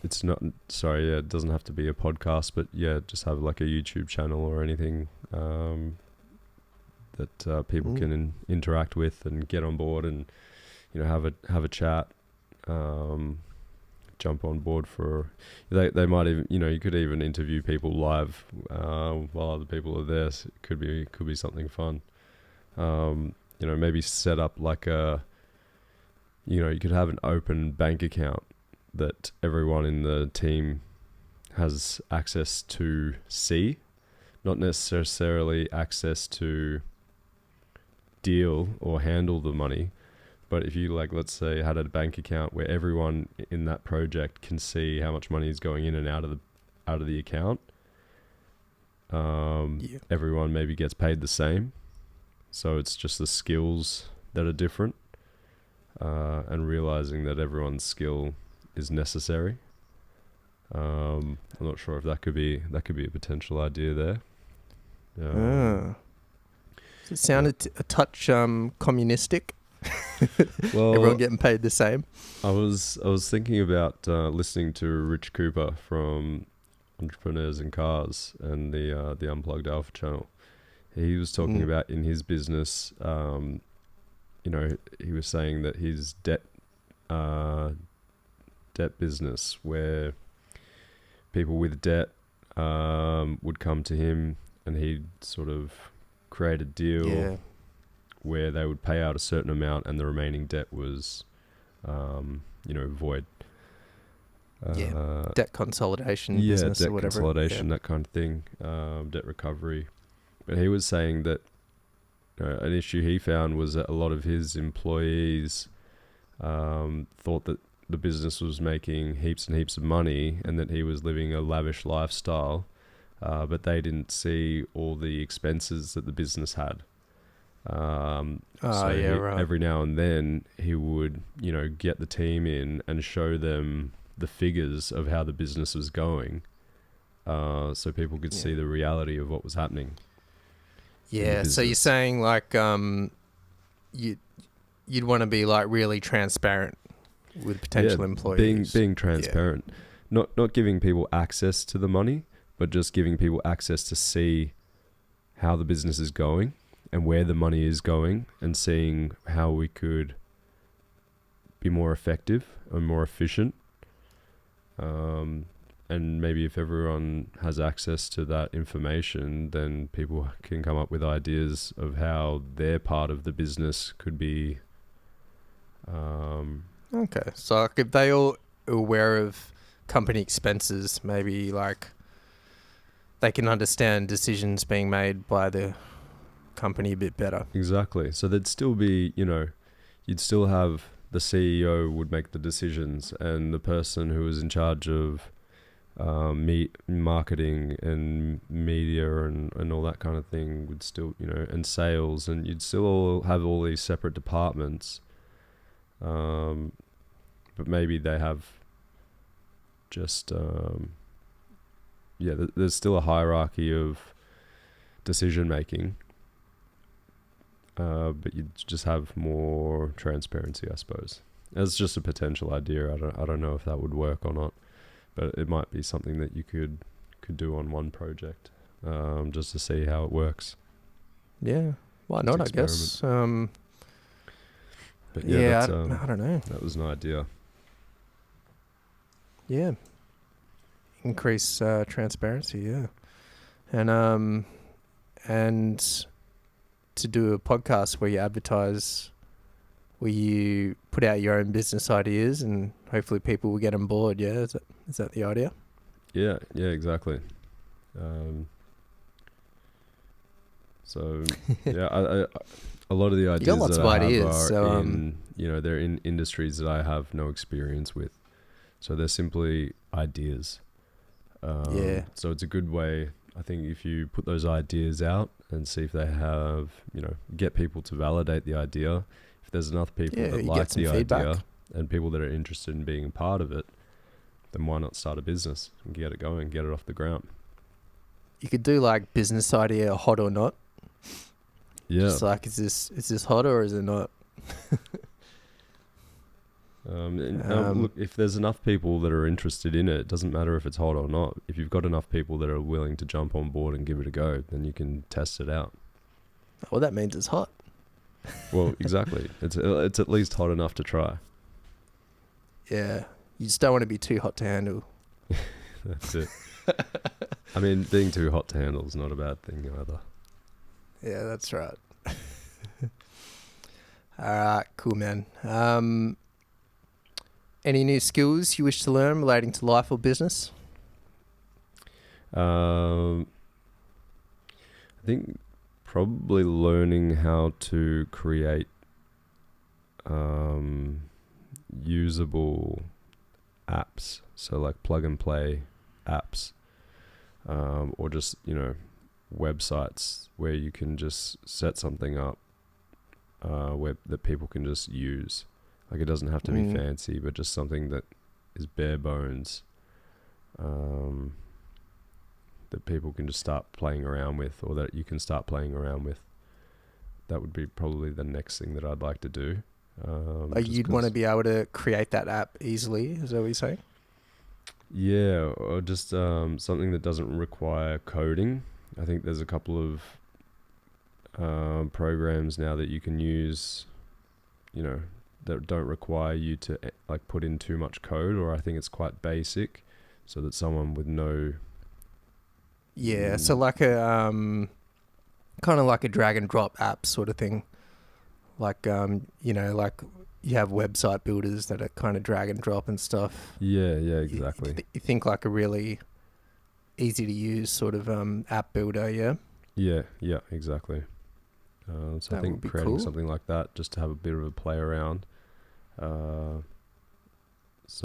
it's not. Sorry, it doesn't have to be a podcast, but just have like a YouTube channel or anything that people can interact with and get on board and have a chat. jump on board for. They might even, you could even interview people live while other people are there. So it could be something fun. Maybe set up like you could have an open bank account that everyone in the team has access to see, not necessarily access to deal or handle the money. But if you, let's say, had a bank account where everyone in that project can see how much money is going in and out of the account, everyone maybe gets paid the same. So it's just the skills that are different, and realizing that everyone's skill is necessary. I'm not sure if that could be a potential idea there. Does it sound a touch communistic? Well, everyone getting paid the same. I was thinking about listening to Rich Cooper from Entrepreneurs in Cars and the Unplugged Alpha channel. He was talking about in his business. He was saying that his debt business, where people with debt would come to him, and he'd sort of create a deal where they would pay out a certain amount and the remaining debt was, void. Debt consolidation business debt or whatever. Consolidation, that kind of thing, debt recovery. But he was saying that an issue he found was that a lot of his employees thought that the business was making heaps and heaps of money and that he was living a lavish lifestyle, but they didn't see all the expenses that the business had. Every now and then he would, get the team in and show them the figures of how the business was going, so people could see the reality of what was happening. Yeah, so you're saying you'd want to be really transparent with potential employees. Being transparent, not giving people access to the money, but just giving people access to see how the business is going and where the money is going, and seeing how we could be more effective and more efficient. And maybe if everyone has access to that information, then people can come up with ideas of how their part of the business could be. Okay, so if they all aware of company expenses, maybe they can understand decisions being made by the company a bit better. Exactly. So there'd still be, you'd still have the CEO would make the decisions, and the person who was in charge of marketing and media and all that kind of thing would still, and sales, and you'd still all have all these separate departments. But maybe they have just, there's still a hierarchy of decision making. But you just have more transparency, I suppose. It's just a potential idea. I don't know if that would work or not, but it might be something that you could do on one project, just to see how it works. Yeah, why not? I guess. But I don't know. That was an idea. Yeah, increase transparency. Yeah, and to do a podcast where you advertise, where you put out your own business ideas, and hopefully people will get on board. Yeah, is that the idea? Yeah, exactly. So yeah, a lot of the ideas lots that of I ideas, have are in, they're in industries that I have no experience with, so they're simply ideas. So it's a good way, I think, if you put those ideas out and see if they have, get people to validate the idea. If there's enough people that like the idea and people that are interested in being a part of it, then why not start a business and get it going, get it off the ground? You could do business idea hot or not. Yeah. Just is this hot or is it not? Look, if there's enough people that are interested in it, it doesn't matter if it's hot or not. If you've got enough people that are willing to jump on board and give it a go, then you can test it out. Well, that means it's hot. Well, exactly. It's at least hot enough to try. Yeah. You just don't want to be too hot to handle. That's it. I mean, being too hot to handle is not a bad thing either. Yeah, that's right. All right, cool, man. Any new skills you wish to learn relating to life or business? I think probably learning how to create usable apps, so like plug and play apps, or just, you know, websites where you can just set something up where that people can just use. Like, it doesn't have to be fancy, but just something that is bare bones, that people can just start playing around with, or that you can start playing around with. That would be probably the next thing that I'd like to do. Like, you'd want to be able to create that app easily, is that what you're saying? Yeah, or just something that doesn't require coding. I think there's a couple of programs now that you can use, you know, that don't require you to like put in too much code, or I think it's quite basic, so that someone with no... Yeah, so like a kind of like a drag and drop app sort of thing. Like you know, like you have website builders that are kind of drag and drop and stuff. Yeah, exactly. You think like a really easy to use sort of app builder, yeah? Yeah, exactly. So That I think would be creating cool. something like that, just to have a bit of a play around, so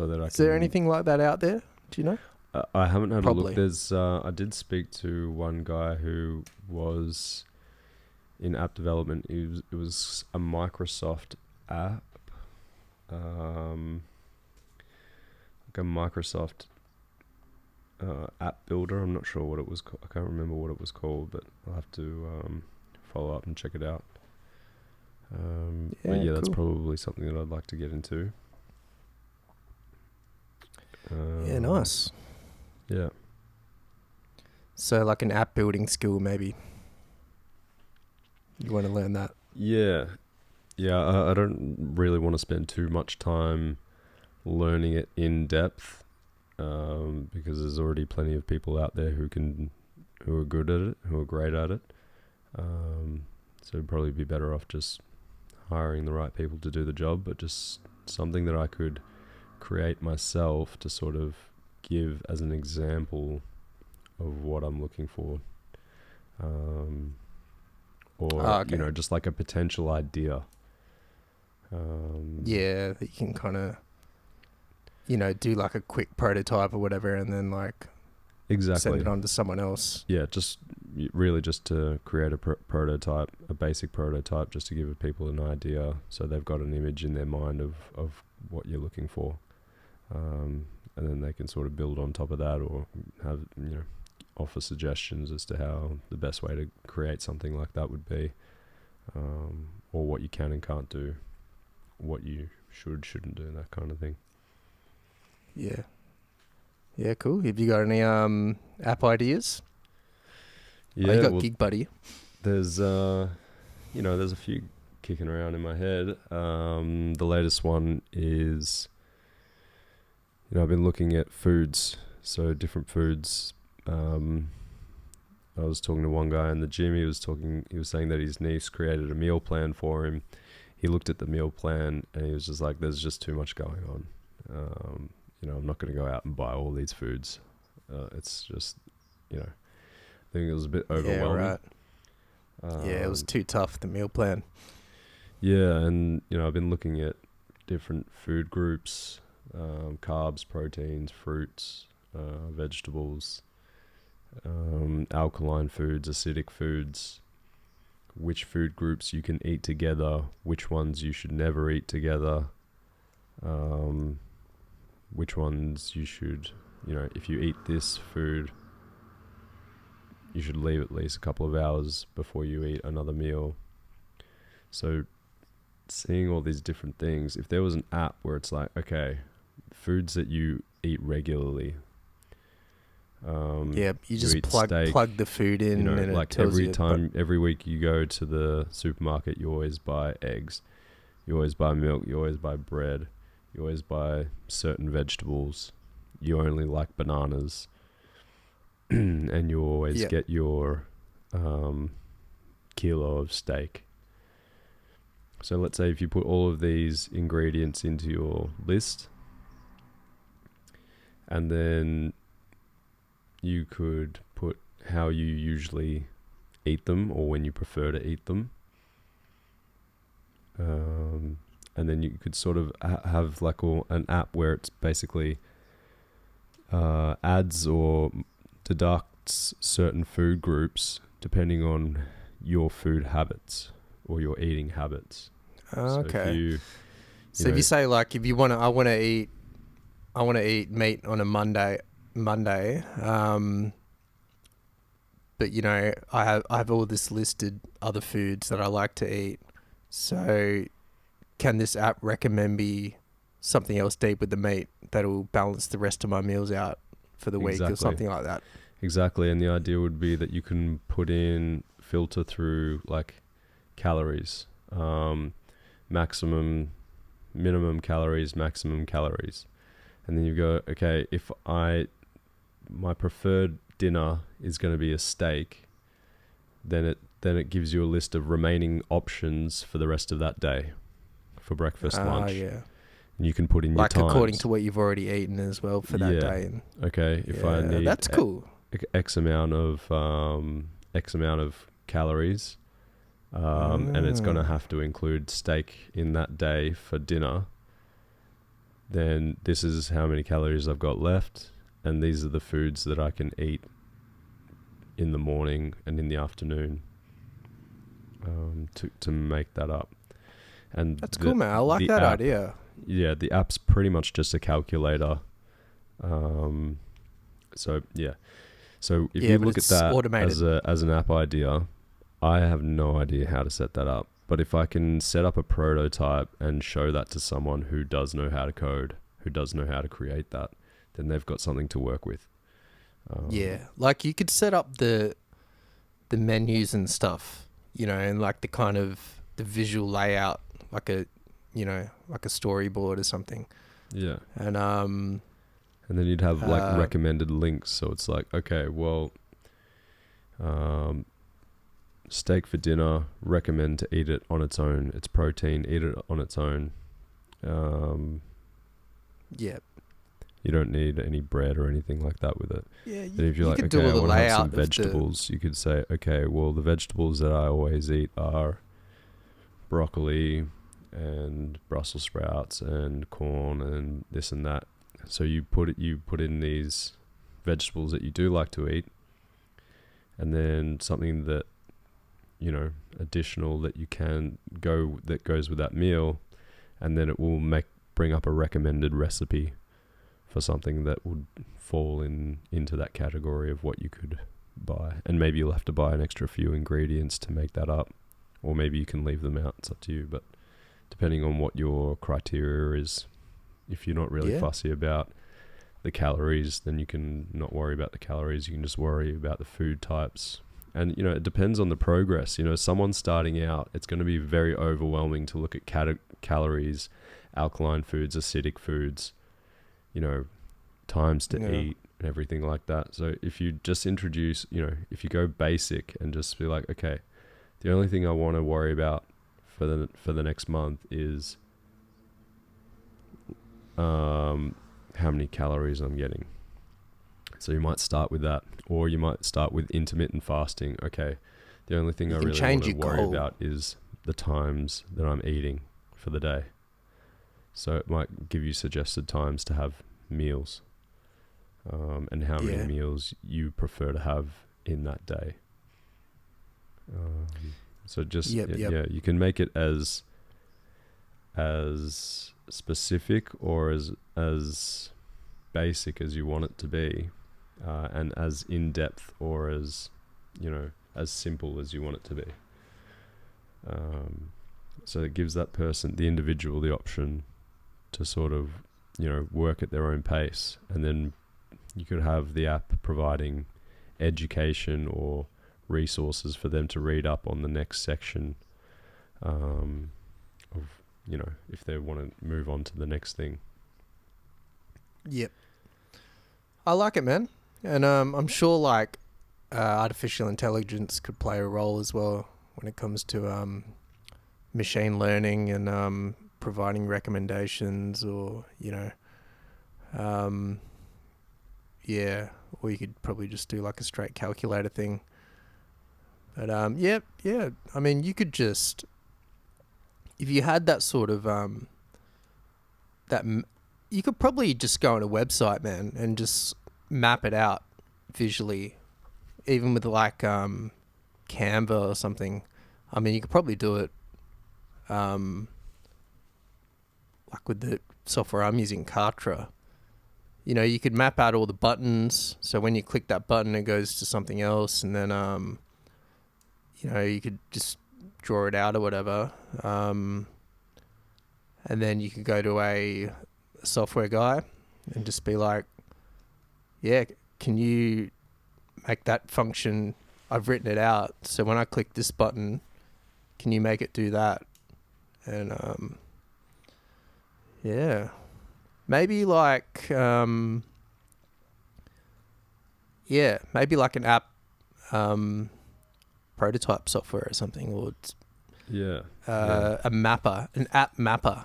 that Is there anything like that out there? Do you know? I haven't had Probably. a look. There's I did speak to one guy who was in app development. It was a Microsoft app, like a Microsoft app builder. I'm not sure what it was called. I can't remember what it was called, but I'll have to follow up and check it out. But yeah, that's cool. probably something that I'd like to get into. Yeah, nice. Yeah. So like an app building skill, maybe. You want to learn that? Yeah. I don't really want to spend too much time learning it in depth, because there's already plenty of people out there who are good at it, who are great at it. So it'd probably be better off just hiring the right people to do the job, but just something that I could create myself to sort of give as an example of what I'm looking for. Okay. You know, just like a potential idea. Yeah, that you can kind of, you know, do like a quick prototype or whatever, and then like Exactly. send it on to someone else. Yeah, just really just to create a prototype, a basic prototype, just to give people an idea, so they've got an image in their mind of what you're looking for, and then they can sort of build on top of that, or have, you know, offer suggestions as to how the best way to create something like that would be, or what you can and can't do, what you shouldn't do, that kind of thing. Yeah, cool. Have you got any app ideas? Yeah, you got Gig Buddy. There's there's a few kicking around in my head. The latest one is, you know, I've been looking at foods, so different foods. I was talking to one guy in the gym. He was saying that his niece created a meal plan for him. He looked at the meal plan and he was just like, "There's just too much going on. You know, I'm not going to go out and buy all these foods. It's just, you know." I think it was a bit overwhelming. Yeah, right. Yeah, it was too tough, the meal plan. Yeah, and, you know, I've been looking at different food groups, carbs, proteins, fruits, vegetables, alkaline foods, acidic foods, which food groups you can eat together, which ones you should never eat together, which ones you should, you know, if you eat this food, you should leave at least a couple of hours before you eat another meal. So seeing all these different things, if there was an app where it's like, okay, foods that you eat regularly. You just plug the food in, you know, and like it tells every week you go to the supermarket, you always buy eggs, you always buy milk, you always buy bread, You always buy certain vegetables. You only like bananas. And you always get your kilo of steak. So let's say if you put all of these ingredients into your list, and then you could put how you usually eat them or when you prefer to eat them. And then you could sort of have like an app where it's basically adds or deducts certain food groups depending on your food habits or your eating habits. Okay. So if you say like, if you want to, I want to eat meat on a Monday, but you know, I have all this listed other foods that I like to eat. So can this app recommend me something else deep with the meat that'll balance the rest of my meals out for the week or something like that? Exactly. And the idea would be that you can filter through like calories, minimum calories, maximum calories. And then you go, okay, if my preferred dinner is going to be a steak, then it gives you a list of remaining options for the rest of that day for breakfast, lunch. Yeah. And you can put in your times. According to what you've already eaten as well for that day. And okay. If I need that's cool. X amount of calories, and it's going to have to include steak in that day for dinner, then this is how many calories I've got left, and these are the foods that I can eat in the morning and in the afternoon to make that up. And that's cool, man. I like that idea. Yeah, the app's pretty much just a calculator. So if you look at that automated as an app idea, I have no idea how to set that up. But if I can set up a prototype and show that to someone who does know how to code, who does know how to create that, then they've got something to work with. Like you could set up the menus and stuff, you know, and like the kind of the visual layout, like a storyboard or something. Yeah. And then you'd have like recommended links. So it's like, okay, well, steak for dinner, recommend to eat it on its own. It's protein, eat it on its own. You don't need any bread or anything like that with it. Yeah, and if you're like, okay, I want to have some vegetables, you could say, okay, well, the vegetables that I always eat are broccoli and Brussels sprouts and corn and this and that. So you put in these vegetables that you do like to eat, and then something that, you know, additional that you can that goes with that meal, and then it will bring up a recommended recipe for something that would fall into that category of what you could buy. And maybe you'll have to buy an extra few ingredients to make that up, or maybe you can leave them out. It's up to you, but depending on what your criteria is, if you're not really fussy about the calories, then you can not worry about the calories. You can just worry about the food types. And, you know, it depends on the progress. You know, someone starting out, it's going to be very overwhelming to look at calories, alkaline foods, acidic foods, you know, times to eat and everything like that. So if you just introduce, you know, if you go basic and just be like, okay, the only thing I want to worry about for the next month is how many calories I'm getting. So you might start with that, or you might start with intermittent fasting. Okay, the only thing I really want to worry about is the times that I'm eating for the day. So it might give you suggested times to have meals, and how many meals you prefer to have in that day. So just you can make it as specific or as basic as you want it to be, and as in depth or as, you know, as simple as you want it to be. So it gives that person, the individual, the option to sort of, you know, work at their own pace. And then you could have the app providing education or resources for them to read up on the next section of, if they want to move on to the next thing. Yep. I like it, man. And I'm sure like artificial intelligence could play a role as well when it comes to machine learning and providing recommendations, or yeah, or you could probably just do like a straight calculator thing. But yeah. I mean, you could just, if you had that sort of you could probably just go on a website, man, and just map it out visually, even with like Canva or something. I mean, you could probably do it like with the software I'm using, Kartra. You could map out all the buttons, so when you click that button, it goes to something else, and then you could just draw it out or whatever. And then you could go to a software guy and just be like, yeah, can you make that function? I've written it out, so when I click this button, can you make it do that? And yeah, maybe like maybe like an app prototype software or something, or a mapper, an app mapper.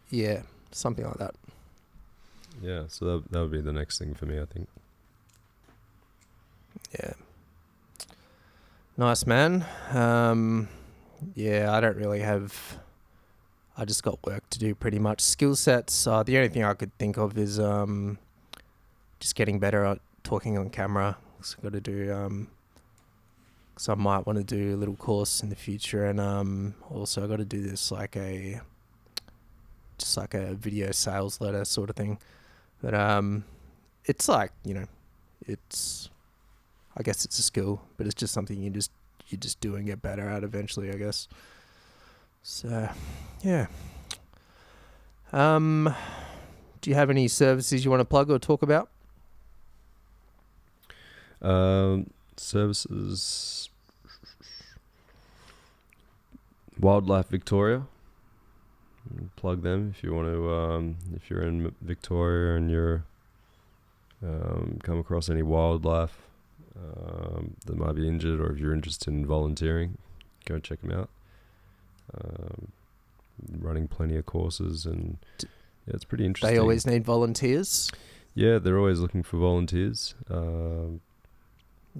Yeah, something like that. Yeah, so that would be the next thing for me, I think. Yeah. Nice, man. Yeah, I don't really have... I just got work to do pretty much. Skill sets, the only thing I could think of is just getting better at talking on camera. So I've got to do... so I might want to do a little course in the future, and also I got to do this like a video sales letter sort of thing. But it's like, it's, I guess it's a skill, but it's just something you just do and get better at eventually, I guess. So yeah. Do you have any services you want to plug or talk about? Services, Wildlife Victoria. Plug them if you want to. If you're in Victoria and you're come across any wildlife that might be injured, or if you're interested in volunteering, go check them out. Running plenty of courses, and yeah, it's pretty interesting. They always need volunteers. Yeah, they're always looking for volunteers.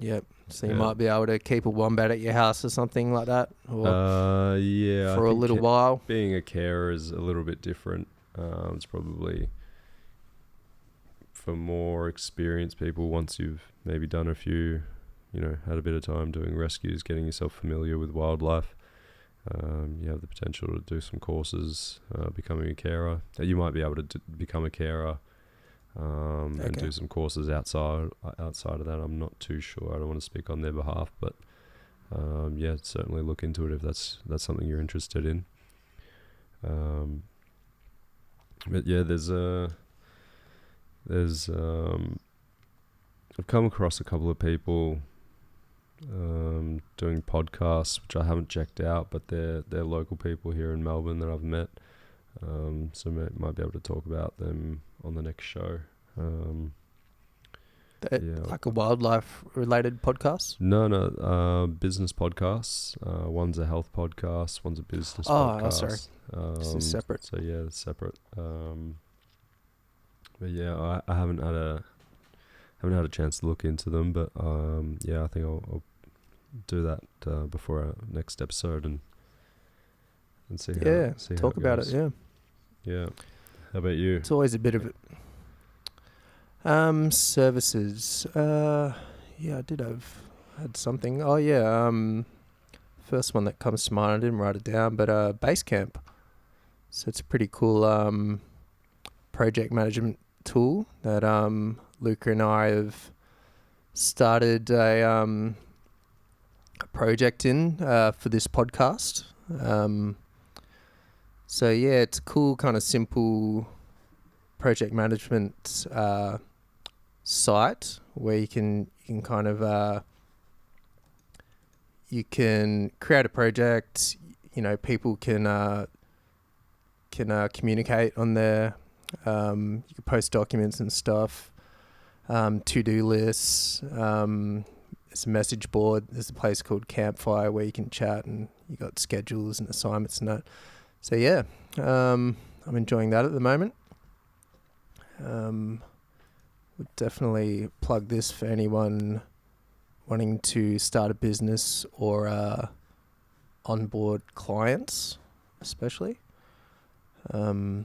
Yep. So you might be able to keep a wombat at your house or something like that. Or yeah. For a little while. Being a carer is a little bit different. It's probably for more experienced people. Once you've maybe done a few, had a bit of time doing rescues, getting yourself familiar with wildlife. You have the potential to do some courses, becoming a carer. You might be able to become a carer. And do some courses outside of that. I'm not too sure. I don't want to speak on their behalf, but yeah, certainly look into it if that's something you're interested in. But yeah, I've come across a couple of people doing podcasts, which I haven't checked out, but they're local people here in Melbourne that I've met. So might be able to talk about them on the next show. Like a wildlife related podcast? No, business podcasts. One's a health podcast, one's a business podcast. Oh, sorry. This is separate. So yeah, it's separate. But yeah, I haven't had a chance to look into them, but yeah, I think I'll do that before our next episode and see how talk how it about goes. it. Yeah. How about you? It's always a bit of it. Services. Yeah, I had something. Oh yeah. First one that comes to mind, I didn't write it down, but Basecamp. So it's a pretty cool project management tool that Luka and I have started a project in for this podcast. So yeah, it's a cool kind of simple project management site where you can kind of you can create a project, people can communicate on there. You can post documents and stuff. To-do lists. It's a message board. There's a place called Campfire where you can chat, and you got schedules and assignments and that. So yeah, I'm enjoying that at the moment. Would definitely plug this for anyone wanting to start a business or onboard clients, especially. So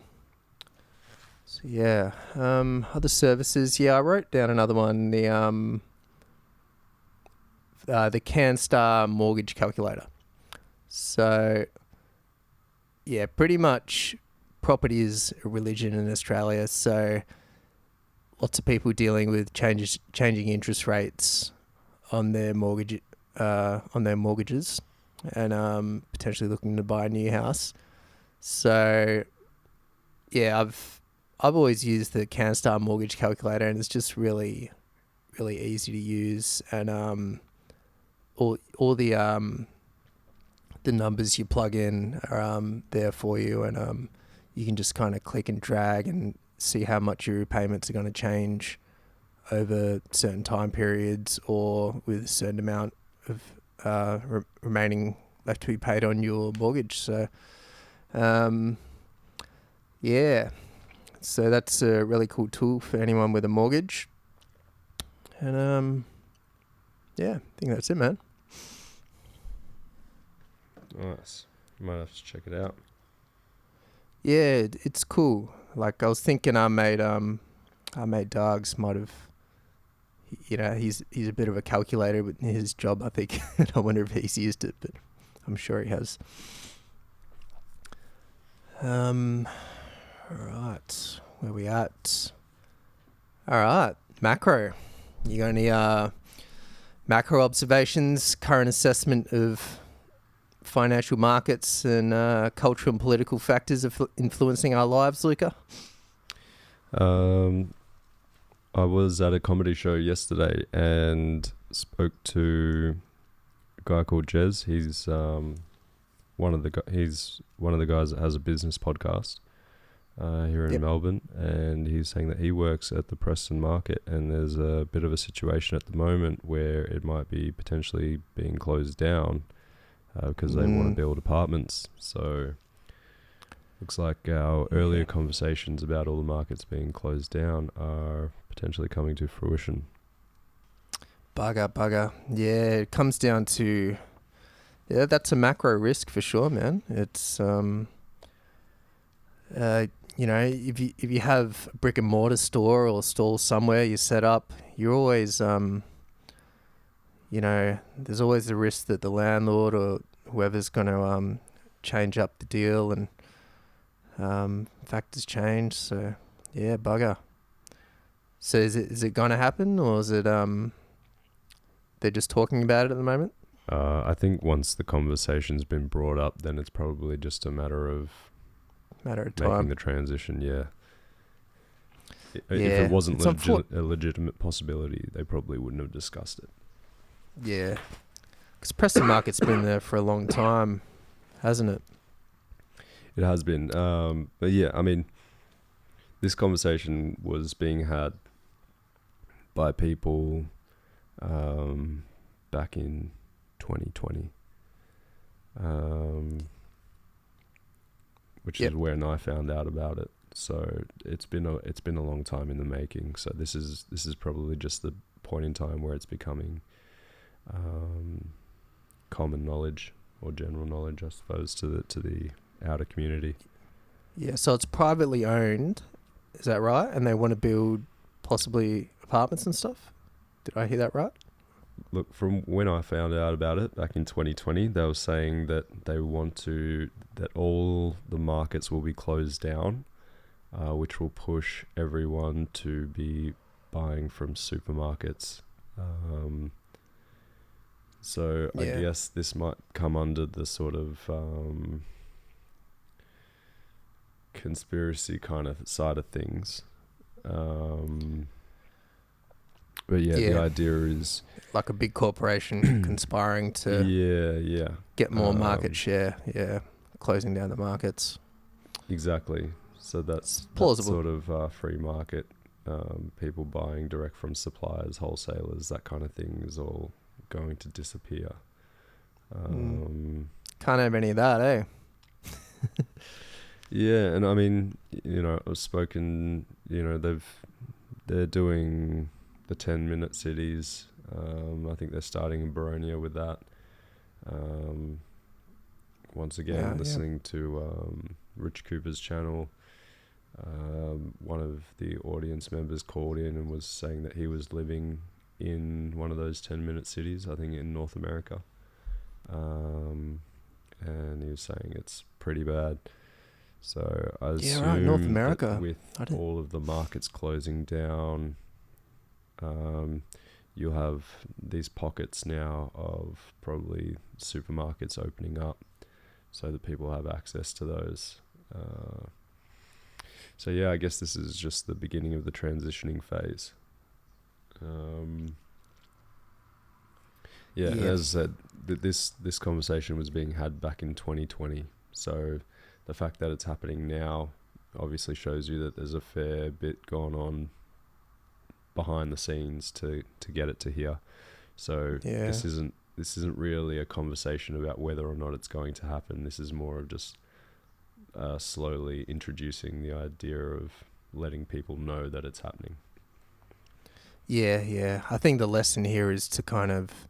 yeah, other services. Yeah, I wrote down another one. The Canstar mortgage calculator. So yeah, pretty much property is a religion in Australia. So lots of people dealing with changing interest rates on their mortgages, and potentially looking to buy a new house. So yeah, I've always used the Canstar mortgage calculator, and it's just really, really easy to use. And all the numbers you plug in are there for you, and you can just kind of click and drag and see how much your repayments are going to change over certain time periods, or with a certain amount of remaining left to be paid on your mortgage. So yeah. So that's a really cool tool for anyone with a mortgage. And yeah, I think that's it, man. Nice. Might have to check it out. Yeah, it's cool. Like I was thinking, our mate Dogs might have, he's a bit of a calculator with his job, I think. And I wonder if he's used it, but I'm sure he has. Right, where we at? All right, macro. You got any macro observations, current assessment of financial markets and cultural and political factors influencing our lives, Luka? I was at a comedy show yesterday and spoke to a guy called Jez. He's one of the guys that has a business podcast here in Melbourne, and he's saying that he works at the Preston market, and there's a bit of a situation at the moment where it might be potentially being closed down because they want to build apartments. So looks like our earlier conversations about all the markets being closed down are potentially coming to fruition. Bugger. Yeah, it comes down to, that's a macro risk for sure, man. It's if you have a brick and mortar store or stall somewhere you set up, you're always there's always the risk that the landlord or whoever's going to change up the deal, and factors change. So yeah, bugger. So is it going to happen, or is it they're just talking about it at the moment? I think once the conversation's been brought up, then it's probably just a matter of time. Making the transition, If it wasn't a legitimate possibility, they probably wouldn't have discussed it. Yeah. Because Preston Market's been there for a long time, hasn't it? It has been. But yeah, I mean, this conversation was being had by people back in 2020. Which is when I found out about it. So it's been a long time in the making. So this is probably just the point in time where it's becoming common knowledge or general knowledge, I suppose, to the outer community. Yeah. So it's privately owned, is that right? And they want to build possibly apartments and stuff. Did I hear that right? Look, from when I found out about it back in 2020, they were saying that they want that all the markets will be closed down, which will push everyone to be buying from supermarkets. So I guess this might come under the sort of conspiracy kind of side of things. But the idea is like a big corporation conspiring to yeah. get more market share. Yeah, closing down the markets. Exactly. So that's Plausible. sort of free market, people buying direct from suppliers, wholesalers, that kind of thing is all going to disappear. Can't have any of that, eh? Yeah, and I mean, I've spoken, they're doing the 10-minute cities. I think they're starting in Baronia with that. Once again, listening to Rich Cooper's channel, one of the audience members called in and was saying that he was living in one of those 10-minute cities, I think in North America. And he was saying it's pretty bad. So I assume North America. that with all of the markets closing down, you'll have these pockets now of probably supermarkets opening up so that people have access to those. So yeah, I guess this is just the beginning of the transitioning phase. As I said, this conversation was being had back in 2020. So the fact that it's happening now obviously shows you that there's a fair bit going on behind the scenes to get it to here. So this isn't really a conversation about whether or not it's going to happen. This is more of just slowly introducing the idea of letting people know that it's happening. Yeah. I think the lesson here is to kind of,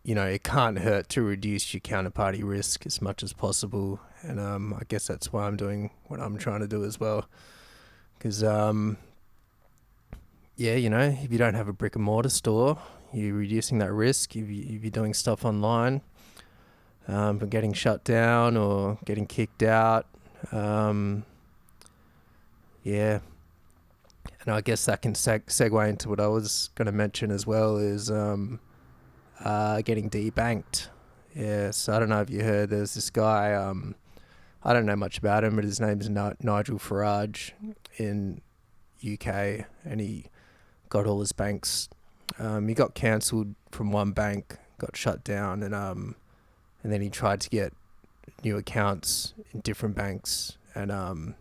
it can't hurt to reduce your counterparty risk as much as possible. And I guess that's why I'm doing what I'm trying to do as well. Because, if you don't have a brick and mortar store, you're reducing that risk. If you're doing stuff online, from getting shut down or getting kicked out. And I guess that can segue into what I was going to mention as well is getting debanked. Yeah, so I don't know if you heard, there's this guy, I don't know much about him, but his name's Nigel Farage in UK, and he got all his banks. He got cancelled from one bank, got shut down, and then he tried to get new accounts in different banks, and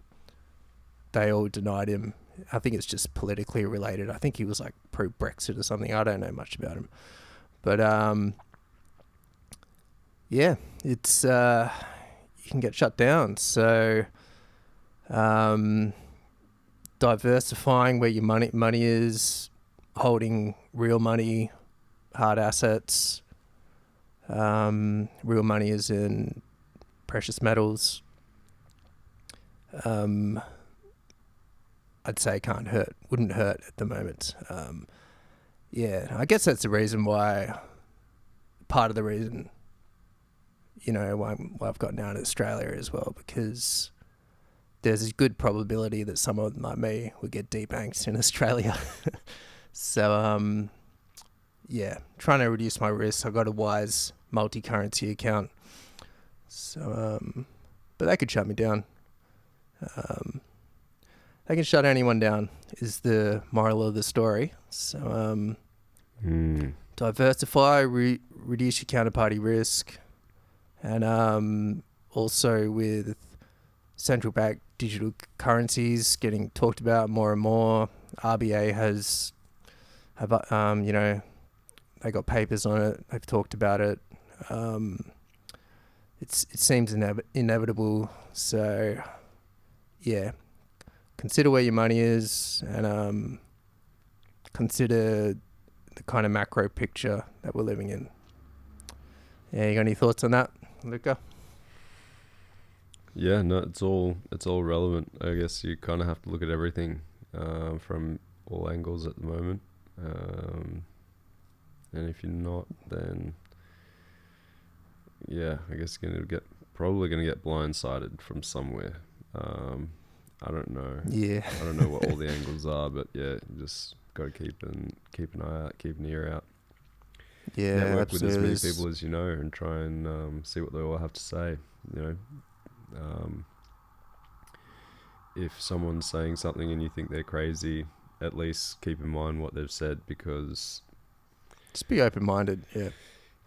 they all denied him. I think it's just politically related. I think he was like pro-Brexit or something. I don't know much about him. But it's you can get shut down. So diversifying where your money is, holding real money, hard assets. Real money is in precious metals. I'd say wouldn't hurt at the moment. I guess that's the reason part of the reason, why I've got down to Australia as well, because there's a good probability that someone like me would get debanked in Australia. So, trying to reduce my risk. I got a Wise multi-currency account. So, but they could shut me down. They can shut anyone down is the moral of the story. So, diversify, reduce your counterparty risk, and also with central bank digital currencies getting talked about more and more. RBA have they got papers on it. They've talked about it. It seems inevitable. So, consider where your money is, and consider the kind of macro picture that we're living in. Yeah, you got any thoughts on that, Luka? Yeah, no, it's all relevant. I guess you kind of have to look at everything from all angles at the moment. And if you're not, then I guess you're probably gonna get blindsided from somewhere. I don't know. Yeah. I don't know what all the angles are, but you just got to keep an eye out, keep an ear out. Yeah, network absolutely. with as many people as you know, and try and see what they all have to say. If someone's saying something and you think they're crazy, at least keep in mind what they've said, because Just be open-minded. Yeah.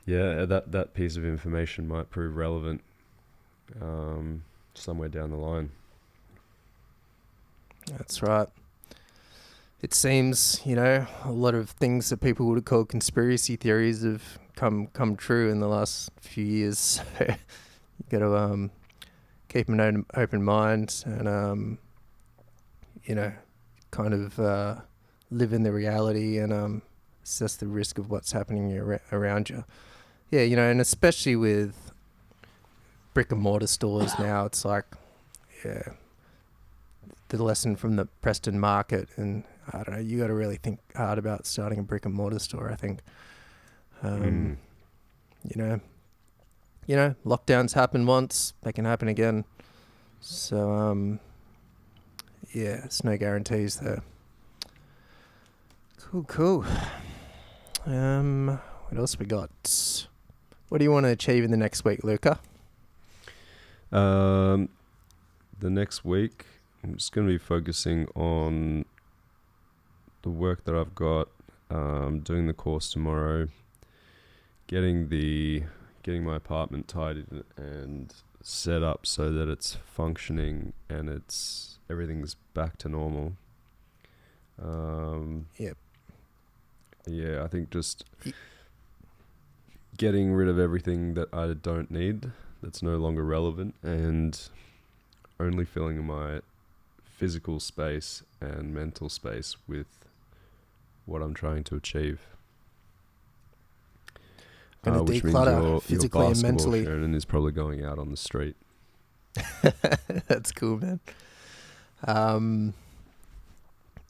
Yeah, that piece of information might prove relevant somewhere down the line. That's right. It seems, a lot of things that people would have called conspiracy theories have come true in the last few years. So you got to keep an open mind and kind of live in the reality and assess the risk of what's happening around you. Yeah, and especially with brick and mortar stores now, it's like, yeah, the lesson from the Preston market, and I don't know, you got to really think hard about starting a brick and mortar store, I think. Lockdowns happen once, they can happen again. So, yeah, it's no guarantees there. Cool. What else we got? What do you want to achieve in the next week, Luka? The next week, I'm just going to be focusing on the work that I've got, doing the course tomorrow, getting my apartment tidied and set up so that it's functioning and everything's back to normal. Yep. Yeah, I think just getting rid of everything that I don't need, that's no longer relevant, and only filling my physical space and mental space with what I'm trying to achieve. Going to which means declutter physically and mentally. Shernon is probably going out on the street. That's cool, man.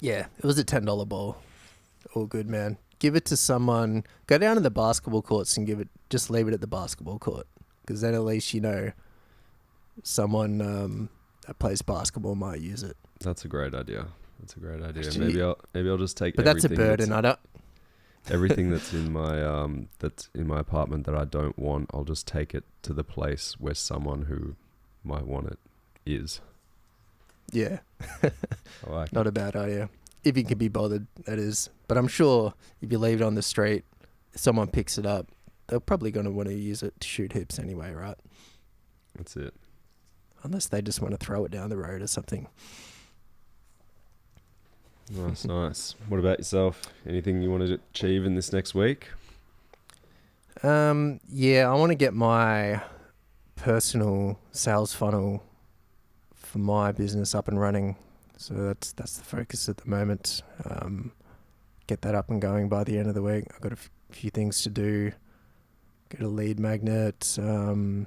Yeah, it was a $10 ball. All good, man. Give it to someone. Go down to the basketball courts and just leave it at the basketball court, because then at least someone that plays basketball might use it. That's a great idea. Actually, maybe I'll just take. But that's a burden. Everything that's in my apartment that I don't want, I'll just take it to the place where someone who might want it is. Yeah. I like Not a bad idea. If you can be bothered, that is. But I'm sure if you leave it on the street, if someone picks it up, they're probably going to want to use it to shoot hoops anyway, right? That's it. Unless they just want to throw it down the road or something. Nice. What about yourself? Anything you want to achieve in this next week? Yeah, I want to get my personal sales funnel for my business up and running. So that's the focus at the moment. Get that up and going by the end of the week. I've got a few things to do. Get a lead magnet, do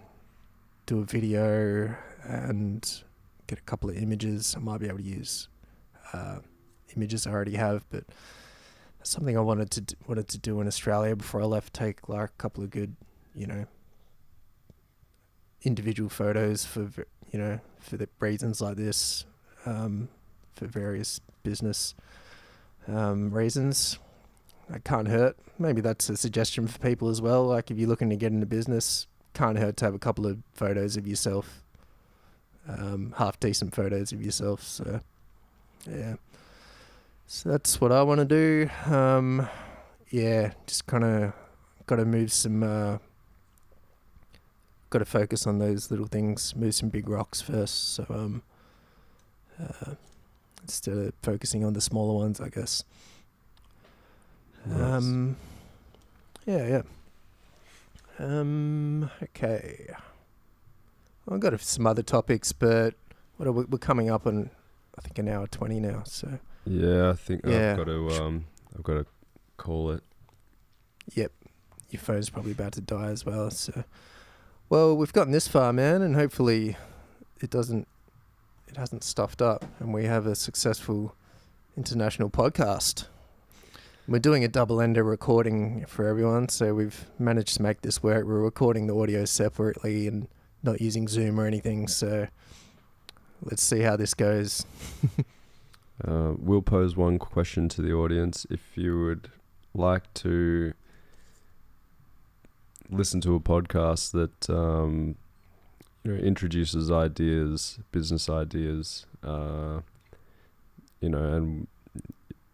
a video, and get a couple of images. I might be able to use images I already have, but that's something I wanted to do in Australia before I left. Take like a couple of good, individual photos for the reasons like this, for various business reasons. That can't hurt. Maybe that's a suggestion for people as well. Like if you're looking to get into business, can't hurt to have a couple of photos of yourself, half decent photos of yourself. So yeah, so that's what I want to do. Yeah, just kind of got to move some. Got to focus on those little things. Move some big rocks first. So instead of focusing on the smaller ones, I guess. Nice. Yeah. Okay. I've got some other topics, but we're coming up on, I think, an hour 20 now. So yeah, I think Yeah. I've got to call it. Yep, your phone's probably about to die as well. So, well, we've gotten this far, man, and hopefully it hasn't stuffed up, and we have a successful international podcast. We're doing a double-ender recording for everyone, so we've managed to make this work. We're recording the audio separately and not using Zoom or anything, so let's see how this goes. We'll pose one question to the audience. If you would like to listen to a podcast that introduces ideas, business ideas, and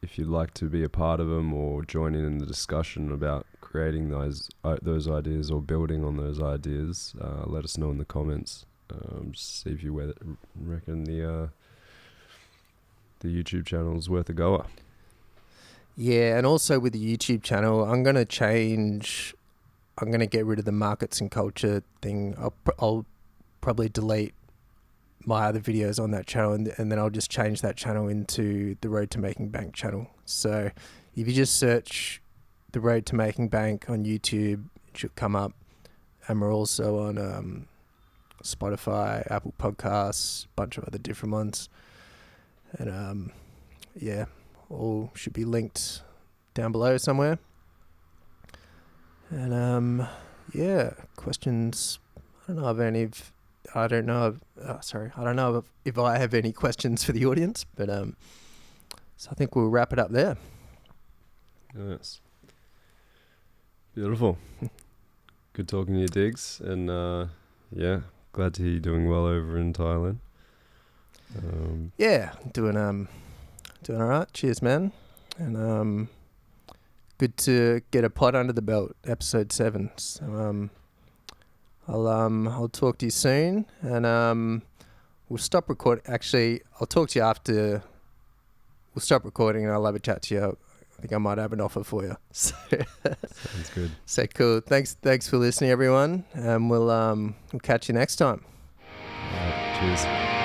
if you'd like to be a part of them or join in the discussion about creating those ideas or building on those ideas, let us know in the comments. Just see if you reckon the YouTube channel is worth a goer. Yeah, and also with the YouTube channel, I'm going to get rid of the markets and culture thing. I'll probably delete my other videos on that channel, and then I'll just change that channel into the Road to Making Bank channel. So if you just search the Road to Making Bank on YouTube, it should come up. And we're also on Spotify, Apple Podcasts, a bunch of other different ones. And all should be linked down below somewhere. And questions. I don't know if I have any questions for the audience, but so I think we'll wrap it up there. Yes. Beautiful. Good talking to you, Diggs, and glad to hear you doing well over in Thailand. Doing all right. Cheers, man. And good to get a pod under the belt, episode 7. So I'll talk to you soon, and we'll stop recording. Actually, I'll talk to you after. We'll stop recording, and I'll have a chat to you. I think I might have an offer for you. So, sounds good. So cool. Thanks for listening, everyone, and we'll catch you next time. Cheers.